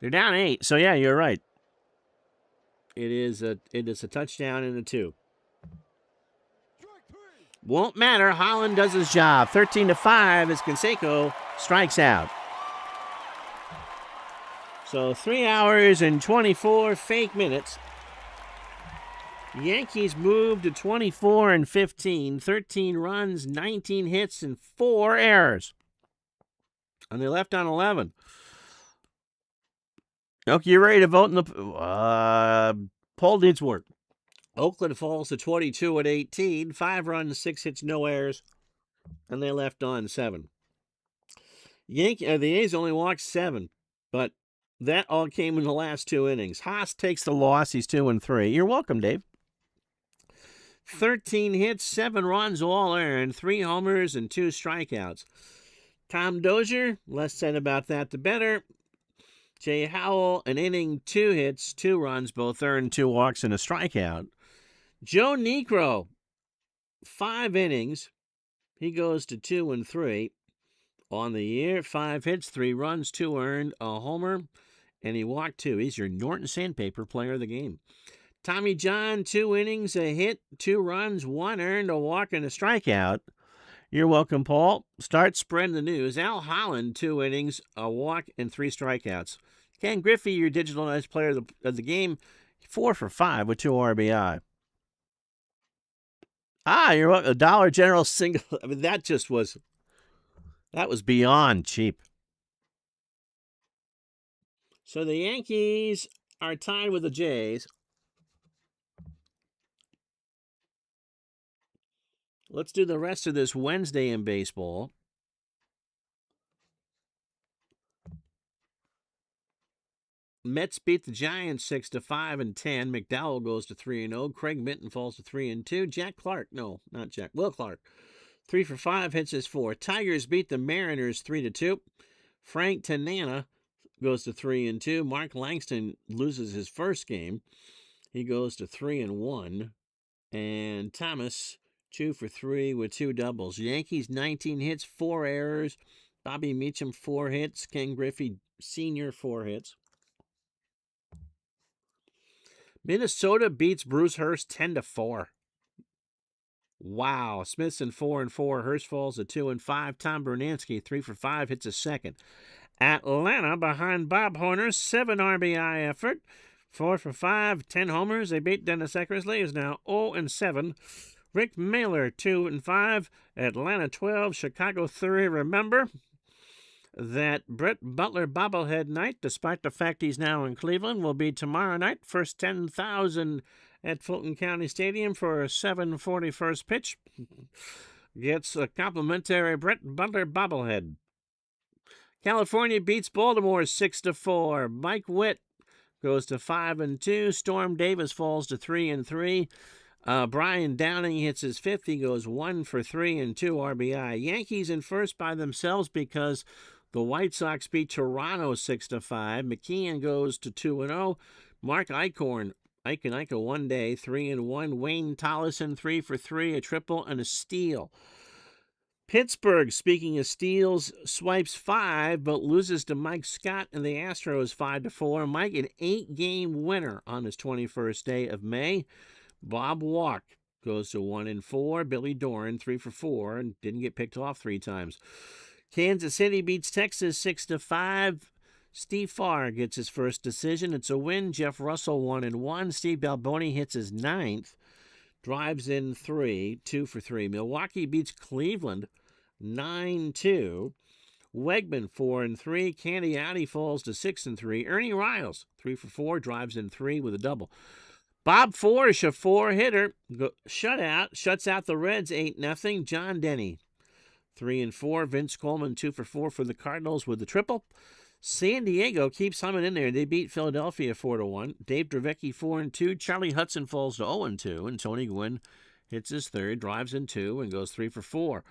S1: They're down 8. So, yeah, you're right. It is a touchdown and a 2. Won't matter. Holland does his job. 13-5 as Canseco strikes out. So 3 hours and 24 fake minutes. Yankees moved to 24-15, 13 runs, 19 hits, and 4 errors. And they left on 11. Okay, you ready to vote in the poll needs work. Oakland falls to 22-18, 5 runs, 6 hits, no errors, and they left on 7. The A's only walked 7, but that all came in the last 2 innings. Haas takes the loss. He's 2-3. You're welcome, Dave. 13 hits, 7 runs, all earned, 3 homers, and 2 strikeouts. Tom Dozier, less said about that, the better. Jay Howell, an inning, 2 hits, 2 runs, both earned, 2 walks, and a strikeout. Joe Niekro, 5 innings. He goes to 2-3 on the year. 5 hits, 3 runs, 2 earned, a homer, and he walked 2. He's your Norton Sandpaper Player of the Game. Tommy John, 2 innings, a hit, 2 runs, 1 earned, a walk, and a strikeout. You're welcome, Paul. Start spreading the news. Al Holland, 2 innings, a walk, and 3 strikeouts. Ken Griffey, your digitalized player of the game, 4 for 5 with 2 RBI. You're welcome. A Dollar General single. I mean, that was beyond cheap. So the Yankees are tied with the Jays. Let's do the rest of this Wednesday in baseball. Mets beat the Giants 6-5 and 10. McDowell goes to 3-0. Craig Minton falls to 3-2. Will Clark, 3 for 5, hits his 4. Tigers beat the Mariners 3-2. Frank Tanana goes to 3-2. Mark Langston loses his first game. He goes to 3-1. And Thomas, 2 for 3 with 2 doubles. Yankees, 19 hits, 4 errors. Bobby Meacham, 4 hits. Ken Griffey Sr., 4 hits. Minnesota beats Bruce Hurst 10-4. Wow. Smithson, 4-4. Hurst falls to 2-5. Tom Bernansky, 3 for 5, hits a second. Atlanta behind Bob Horner's 7 RBI effort. 4 for 5, 10 homers. They beat Dennis Eckersley, is now 0-7. Rick Mailer, 2-5. Atlanta 12, Chicago 3. Remember that Brett Butler bobblehead night, despite the fact he's now in Cleveland, will be tomorrow night. First 10,000 at Fulton County Stadium for a 7:40 first pitch. Gets a complimentary Brett Butler bobblehead. California beats Baltimore 6-4. Mike Witt goes to 5-2. Storm Davis falls to 3-3. Brian Downing hits his 5th. He goes 1 for 3 and 2 RBI. Yankees in first by themselves because the White Sox beat Toronto 6-5. McKeon goes to 2-0. Mark Eichhorn, Ike one day, 3-1. Wayne Tollison, 3 for 3, a triple and a steal. Pittsburgh, speaking of steals, swipes 5, but loses to Mike Scott and the Astros 5-4. Mike, an 8-game winner on his 21st day of May. Bob Walk goes to 1-4. Billy Doran, 3 for 4, and didn't get picked off 3 times. Kansas City beats Texas 6-5. Steve Farr gets his first decision. It's a win. Jeff Russell 1-1. Steve Balboni hits his 9th. Drives in 3, 2 for 3. Milwaukee beats Cleveland 9-2. Wegman 4-3. Candiotti falls to 6-3. Ernie Riles 3 for 4. Drives in 3 with a double. Bob Forsch, a 4-hitter, shuts out the Reds 8-0. John Denny 3-4. Vince Coleman 2 for 4 for the Cardinals with the triple. San Diego keeps humming in there. They beat Philadelphia 4-1. Dave Dravecky 4-2. Charlie Hudson falls to 0-2, and Tony Gwynn hits his 3rd, drives in 2, and goes 3 for 4.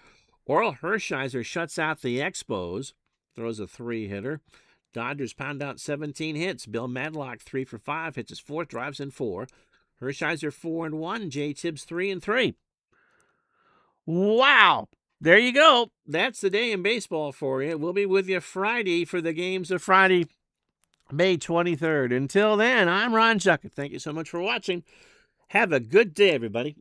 S1: Oral Hershiser shuts out the Expos, throws a 3-hitter. Dodgers pound out 17 hits. Bill Madlock 3 for 5, hits his 4th, drives in 4. Hershiser 4-1. Jay Tibbs 3-3. Wow. There you go. That's the day in baseball for you. We'll be with you Friday for the games of Friday, May 23rd. Until then, I'm Ron Juckett. Thank you so much for watching. Have a good day, everybody.